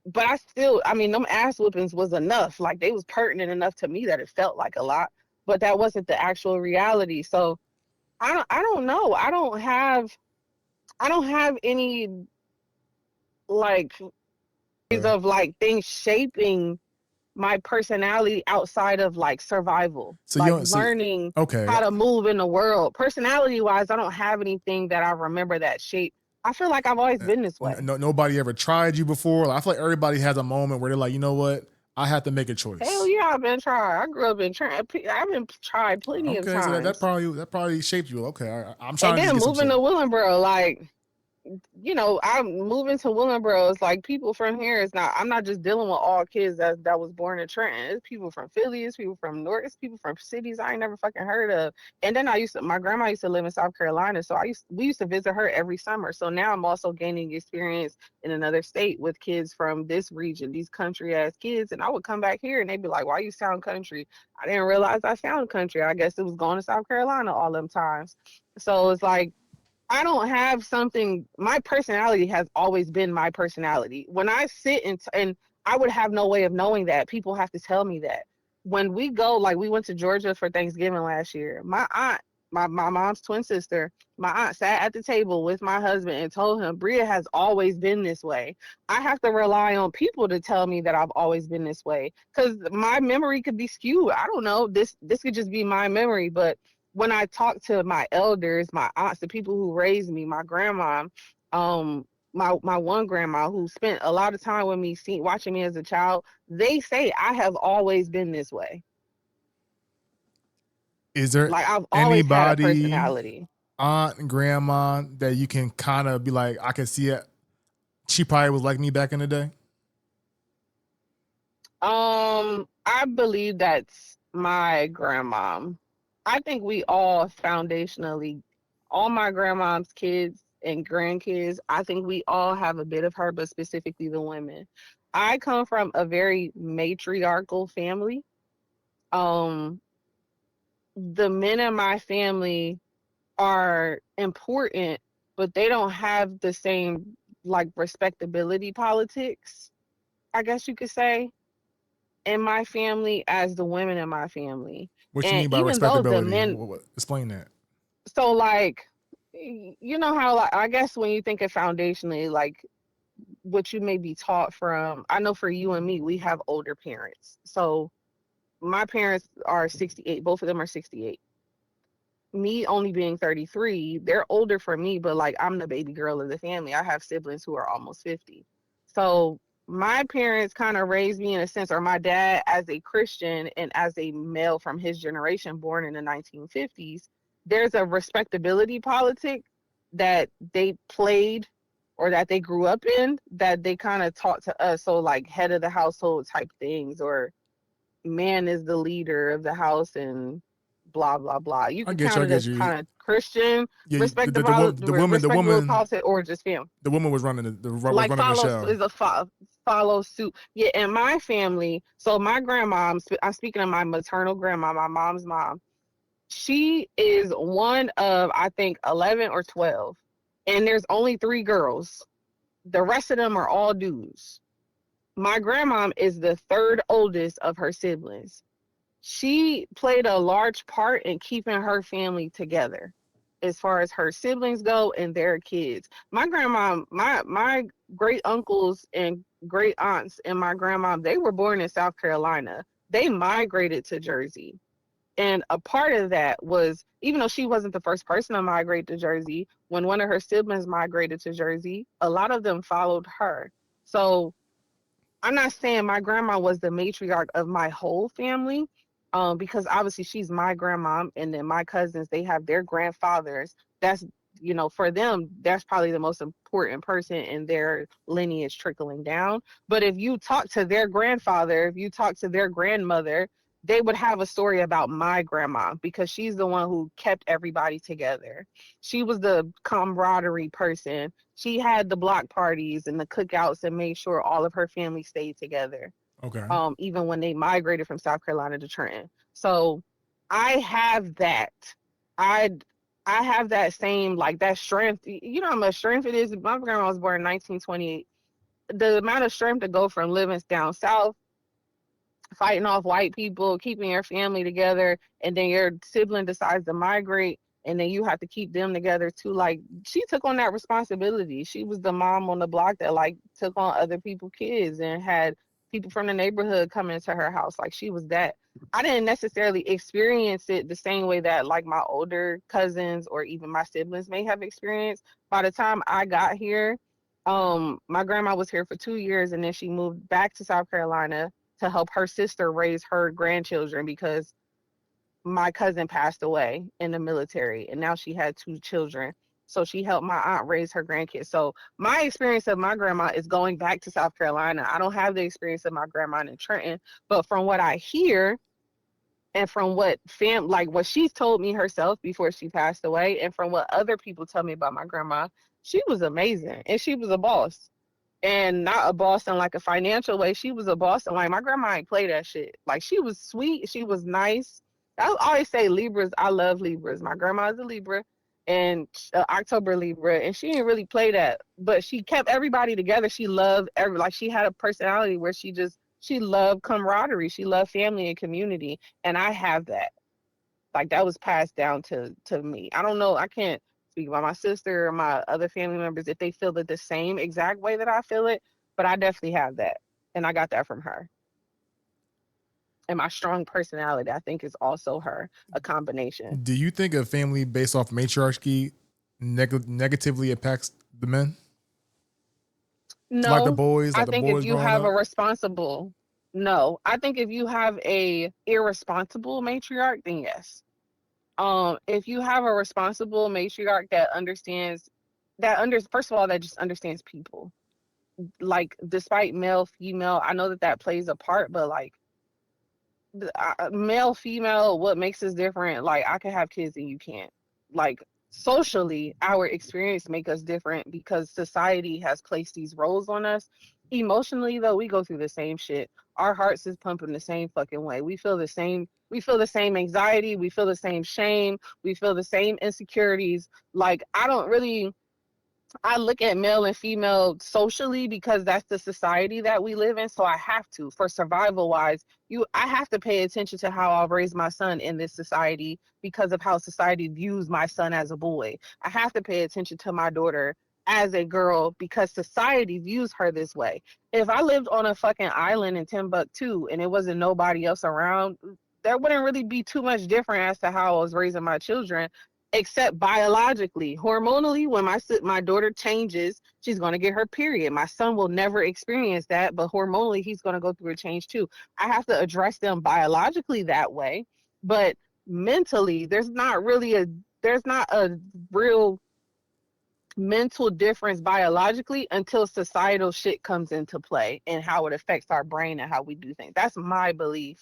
But I mean, them ass whippings was enough. Like they was pertinent enough to me that it felt like a lot, but that wasn't the actual reality. So I don't know. I don't have any like of like things shaping my personality outside of like survival, So you like don't see. learning Okay, how to move in the world. Personality wise, I don't have anything that I remember that shape. I feel like I've always been this way. nobody ever tried you before. Like, I feel like everybody has a moment where they're like, you know what, I have to make a Hell choice. yeah, I've been tried. I grew up in trying. I've been tried plenty of Okay, so times. that probably shaped you. Okay, I'm And trying to just then get some moving shit. to Willenboro, like I'm moving to Willenboro. It's like people from here. I'm not just dealing with all kids that was born in Trenton. It's people from Philly. It's people from North. It's people from cities I ain't never fucking heard of. And then my grandma used to live in South Carolina, so we used to visit her every summer. So now I'm also gaining experience in another state with kids from this region, these country ass kids. And I would come back here and they'd be like, "Why you sound country?" I didn't realize I sound country. I guess it was going to South Carolina all them times. So it's like I don't have something. My personality has always been my personality. When I sit and I would have no way of knowing that. People have to tell me that. When we go, like we went to Georgia for Thanksgiving last year. My aunt, my mom's twin sister, my aunt sat at the table with my husband and told him, Bria has always been this way. I have to rely on people to tell me that I've always been this way. Because my memory could be skewed. I don't know. This could just be my memory, but when I talk to my elders, my aunts, the people who raised me, my grandma, um, my one grandma who spent a lot of time with me, watching me as a child, they say I have always been this way. Is there Like I've always had a anybody, personality. aunt and grandma, that you can kind of be like, I can see it? She probably was like me back in the day. I believe that's my grandma. I think we all foundationally, all my grandma's kids and grandkids, I think we all have a bit of her, but specifically the women. I come from a very matriarchal family. Um, the men in my family are important, but they don't have the same like respectability politics, I guess you could say, in my family as the women in my family. What you And mean by even though the respectability? men, Explain that. so like, you know how like I guess when you think of foundationally, like what you may be taught from, I know for you and me, we have older parents. So my parents are 68, both of them are 68. Me only being 33, they're older for me, but like I'm the baby girl of the family. I have siblings who are almost 50. So my parents kind of raised me in a sense, or my dad as a Christian and as a male from his generation born in the 1950s, there's a respectability politic that they played or that they grew up in that they kind of taught to us. So like head of the household type things or man is the leader of the house and blah blah blah. You I could get you. count I it get as you. kind of Christian, Yeah, respect the the respect the will woman, policy, or just family. the woman was running was Like running the follow show. is a follow suit. Yeah, in my family, so my grandma, I'm speaking of my maternal grandma, my mom's mom. She is one of, I think, 11 or 12, and there's only three girls. The rest of them are all dudes. My grandma is the third oldest of her siblings. She played a large part in keeping her family together as far as her siblings go and their kids. My grandma, my great uncles and great aunts and my grandma, they were born in South Carolina. They migrated to Jersey. And a part of that was, even though she wasn't the first person to migrate to Jersey, when one of her siblings migrated to Jersey, a lot of them followed her. So I'm not saying my grandma was the matriarch of my whole family, because obviously she's my grandma, and then my cousins, they have their grandfathers. That's, for them, that's probably the most important person in their lineage trickling down. But if you talk to their grandfather, if you talk to their grandmother, they would have a story about my grandma because she's the one who kept everybody together. She was the camaraderie person. She had the block parties and the cookouts and made sure all of her family stayed together, Okay. even when they migrated from South Carolina to Trenton. So I have that. I I have that same, like, that strength. You know how much strength it is. My grandma was born in 1928. The amount of strength to go from living down south, fighting off white people, keeping your family together, and then your sibling decides to migrate, and then you have to keep them together too. Like, she took on that responsibility. She was the mom on the block that, like, took on other people's kids and had people from the neighborhood come into her house. Like, she was that. I didn't necessarily experience it the same way that, like, my older cousins or even my siblings may have experienced. By the time I got here, my grandma was here for 2 years, and then she moved back to South Carolina to help her sister raise her grandchildren because my cousin passed away in the military, and now she had two children. So she helped my aunt raise her grandkids. So my experience of my grandma is going back to South Carolina. I don't have the experience of my grandma in Trenton, but from what I hear and from what like what she's told me herself before she passed away, and from what other people tell me about my grandma, she was amazing and she was a boss, and not a boss in like a financial way. She was a boss, and like, my grandma ain't play that shit. Like, she was sweet, she was nice. I always say Libras. I love Libras. My grandma is a Libra, and October Libra, and she didn't really play that, but she kept everybody together. She loved like, she had a personality where she loved camaraderie. She loved family and community, and I have that. Like, that was passed down to me. I don't know. I can't speak about my sister or my other family members if they feel it the same exact way that I feel it, but I definitely have that, and I got that from her. And my strong personality, I think, is also her, a combination. Do you think a family based off matriarchy negatively impacts the men? No, I Like the think if boys you growing have a up. responsible, no, I think if you have a irresponsible matriarch, then yes. If you have a responsible matriarch that understands, first of all, that just understands people, like, despite male female, I know that that plays a part, but like, male female, what makes us different? Like, I can have kids and you can't. Like, socially, our experience make us different because society has placed these roles on us. Emotionally, though, we go through the same shit. Our hearts is pumping the same fucking way. We feel the same anxiety, we feel the same shame, we feel the same insecurities. Like, I look at male and female socially because that's the society that we live in. So I have to, for survival wise, I have to pay attention to how I'll raise my son in this society because of how society views my son as a boy. I have to pay attention to my daughter as a girl because society views her this way. If I lived on a fucking island in Timbuktu and it wasn't nobody else around, there wouldn't really be too much different as to how I was raising my children, except biologically. Hormonally, when my daughter changes, she's going to get her period. My son will never experience that, but hormonally he's going to go through a change too. I have to address them biologically that way, but mentally there's not a real mental difference biologically until societal shit comes into play and how it affects our brain and how we do things. That's my belief.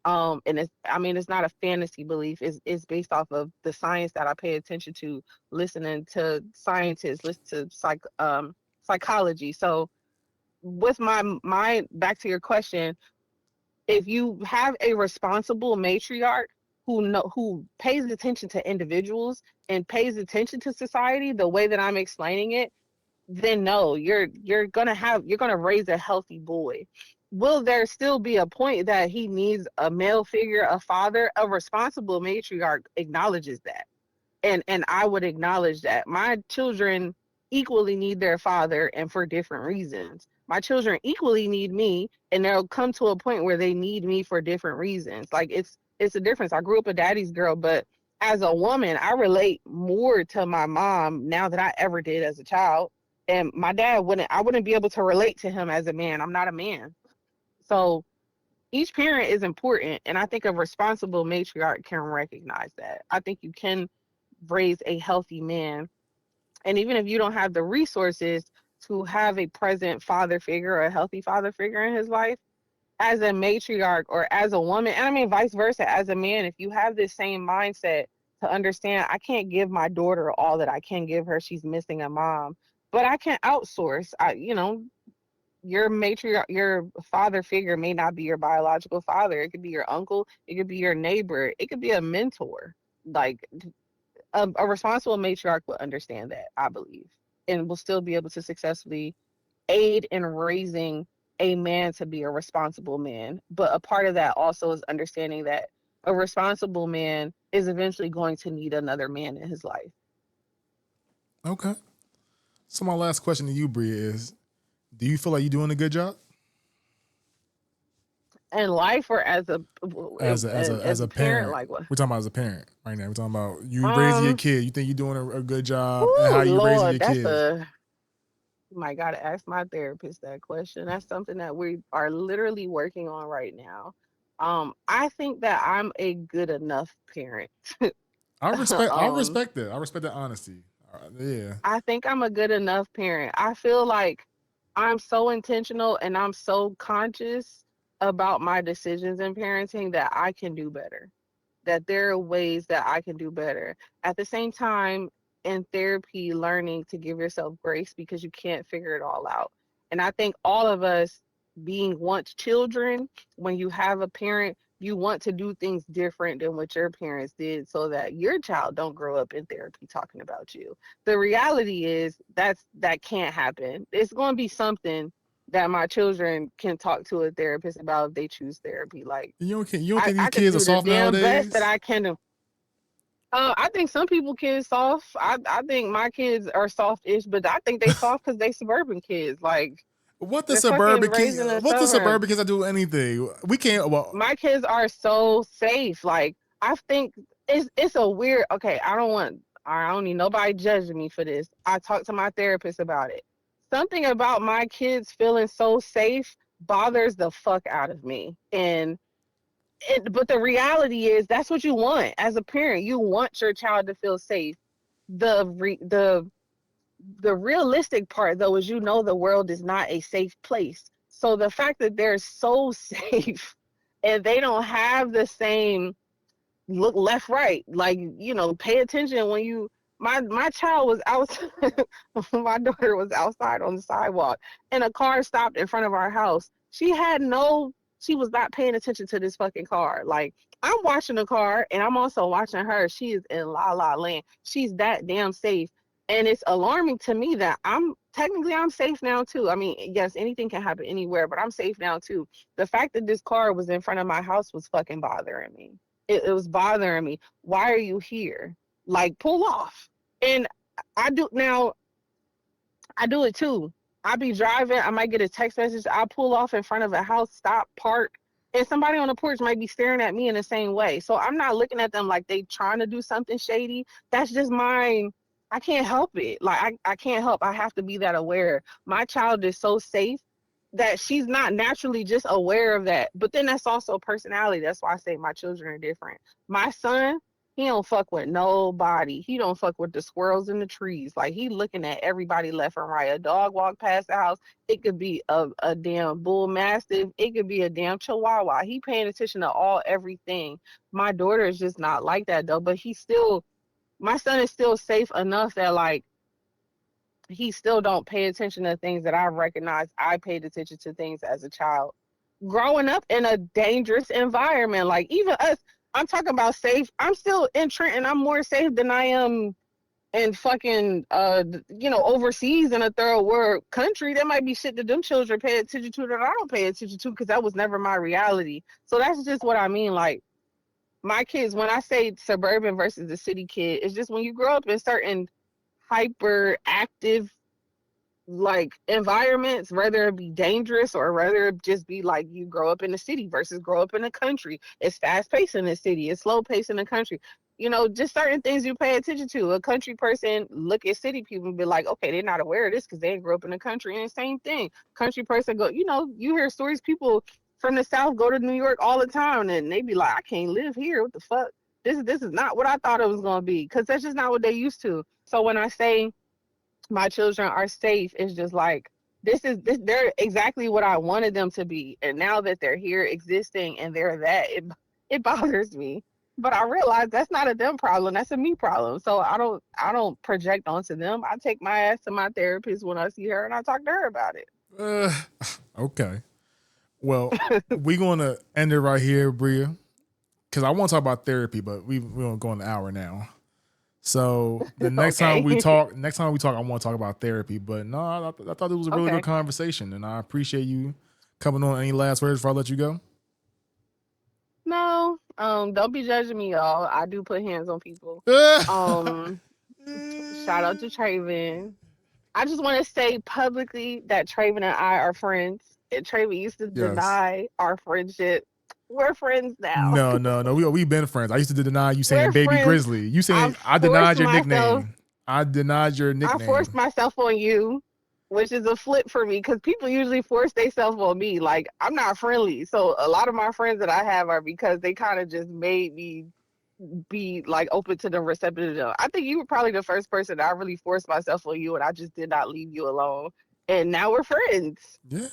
And it's not a fantasy belief. It's based off of the science that I pay attention to, listening to scientists, listen to psychology. So with my back to your question, if you have a responsible matriarch who pays attention to individuals and pays attention to society the way that I'm explaining it, then no, you're gonna raise a healthy boy. Will there still be a point that he needs a male figure, a father? A responsible matriarch acknowledges that, and I would acknowledge that my children equally need their father, and for different reasons. My children equally need me, and they'll come to a point where they need me for different reasons. Like it's a difference. I grew up a daddy's girl, but as a woman, I relate more to my mom now than I ever did as a child. And my dad wouldn't I wouldn't be able to relate to him as a man. I'm not a man. So each parent is important, and I think a responsible matriarch can recognize that. I think you can raise a healthy man, and even if you don't have the resources to have a present father figure or a healthy father figure in his life, as a matriarch or as a woman, and I mean vice versa, as a man, if you have this same mindset to understand, I can't give my daughter all that I can give her, she's missing a mom, but I can outsource. Your matriarch, your father figure may not be your biological father. It could be your uncle. It could be your neighbor. It could be a mentor. Like a responsible matriarch will understand that, I believe, and will still be able to successfully aid in raising a man to be a responsible man. But a part of that also is understanding that a responsible man is eventually going to need another man in his life. Okay. So my last question to you, Bria, is: do you feel like you're doing a good job In life or as as a a parent, parent? like what? We're talking about as a parent right now. We're talking about you raising your Um, kid. You think you're doing a good job at oh how you raising Lord, your kids? you might gotta ask my therapist that question. That's something that we are literally working on right now. I think that I'm a good enough parent. I um, respect that. I respect that honesty. Yeah. I think I'm a good enough parent. I feel like I'm so intentional and I'm so conscious about my decisions in parenting that I can do better, that there are ways that I can do better. At the same time, in therapy, learning to give yourself grace because you can't figure it all out. And I think all of us, being once children, when you have a parent, you want to do things different than what your parents did so that your child don't grow up in therapy talking about you. The reality is that can't happen. It's going to be something that my children can talk to a therapist about if they choose therapy. Like You don't think these I could kids are do the soft damn best that nowadays? I can do. I think some people kids soft. I think my kids are soft-ish, but I think they soft because they suburban kids. Like they're fucking raised in the What the suburbs. suburban kids I do anything? We can't. Well, My kids are so safe. Like I think it's a weird. Okay, I don't need nobody judging me for this. I talked to my therapist about it. Something about my kids feeling so safe bothers the fuck out of me, but the reality is that's what you want as a parent. You want your child to feel safe. The realistic part though is the world is not a safe place. So the fact that they're so safe and they don't have the same look left right, like pay attention when you my child was out. My daughter was outside on the sidewalk and a car stopped in front of our house. She was not paying attention to this fucking car. Like I'm watching the car and I'm also watching her. She is in la la land. She's that damn safe. And it's alarming to me that I'm safe now too. I mean, yes, anything can happen anywhere, but I'm safe now too. The fact that this car was in front of my house was fucking bothering me. It was bothering me. Why are you here? Like, pull off. And I do now, I do it too. I be driving, I might get a text message, I pull off in front of a house, stop, park, and somebody on the porch might be staring at me in the same way. So I'm not looking at them like they trying to do something shady. That's just mine. I can't help it. Like I can't help. I have to be that aware. My child is so safe that she's not naturally just aware of that. But then that's also personality. That's why I say my children are different. My son, He don't fuck with nobody. He don't fuck with the squirrels in the trees. Like, he looking at everybody left and right. A dog walk past the house. It could be a damn bull mastiff. It could be a damn chihuahua. He paying attention to everything. My daughter is just not like that though. But my son is still safe enough that, like, he still don't pay attention to things that I recognize I paid attention to things as a child. Growing up in a dangerous environment, like, even us, I'm talking about safe. I'm still in Trenton. I'm more safe than I am in fucking overseas in a third world country. There might be shit that them children pay attention to that I don't pay attention to, because that was never my reality. So that's just what I mean. Like, my kids, when I say suburban versus the city kid, it's just when you grow up in certain hyper active, like, environments, whether it be dangerous or whether it just be like you grow up in the city versus grow up in the country. It's fast paced in the city, it's slow paced in the country. Just certain things you pay attention to. A country person look at city people and be like, okay, they're not aware of this because they didn't grow up in the country. And the same thing, country person go, you hear stories, people from the South go to New York all the time and they be like, I can't live here. What the fuck? This is not what I thought it was gonna be, because that's just not what they used to. So when I say my children are safe, it's just like, they're exactly what I wanted them to be. And now that they're here existing and they're that, it bothers me. But I realize that's not a them problem, that's a me problem. So I don't project onto them. I take my ass to my therapist when I see her and I talk to her about it. Okay. Well, we're going to end it right here, Bria, because I want to talk about therapy, but we're going to go an hour now. So the next time we talk, I want to talk about therapy. But no, I thought it was a really good conversation, and I appreciate you coming on. Any last words before I let you go? No, don't be judging me, y'all. I do put hands on people. Shout out to Traven. I just want to say publicly that Traven and I are friends. And Traven used to deny our friendship. We're friends now. No. We've been friends. I used to deny you saying We're baby friends. grizzly. You saying I denied your nickname. I forced myself on you, which is a flip for me, because people usually force themselves on me. Like, I'm not friendly. So a lot of my friends that I have are because they kind of just made me be like open to the receptive. I think you were probably the first person that I really forced myself on you, and I just did not leave you alone. And now we're friends. Yeah.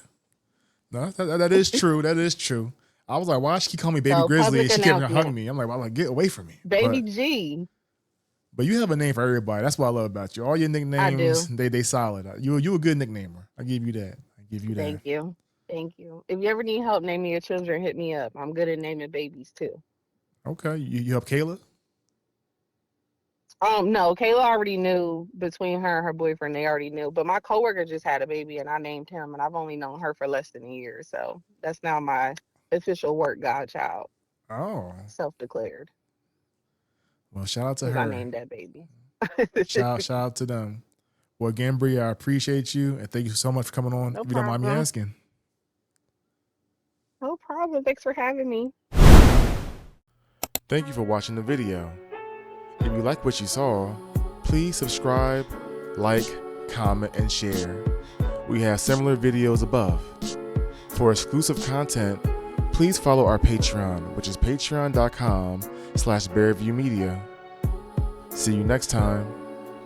No, that is true. That is true. I was like, why she keep calling me baby grizzly? And she kept hugging me. I'm like, get away from me. Baby G. But you have a name for everybody. That's what I love about you. All your nicknames, they solid. You a good nicknamer. I give you that. Thank you. If you ever need help naming your children, hit me up. I'm good at naming babies too. Okay. You help Kayla? No, Kayla already knew. Between her and her boyfriend, they already knew. But my coworker just had a baby and I named him, and I've only known her for less than a year. So that's now my official work godchild. Oh. Self-declared. Well, shout out to her. I named that baby. shout out to them. Well, again, Bria, I appreciate you, and thank you so much for coming on. If you don't mind me asking. No problem. Thanks for having me. Thank you for watching the video. If you like what you saw, please subscribe, like, comment, and share. We have similar videos above. For exclusive content, please follow our Patreon, which is patreon.com/BearviewMedia. See you next time.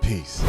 Peace.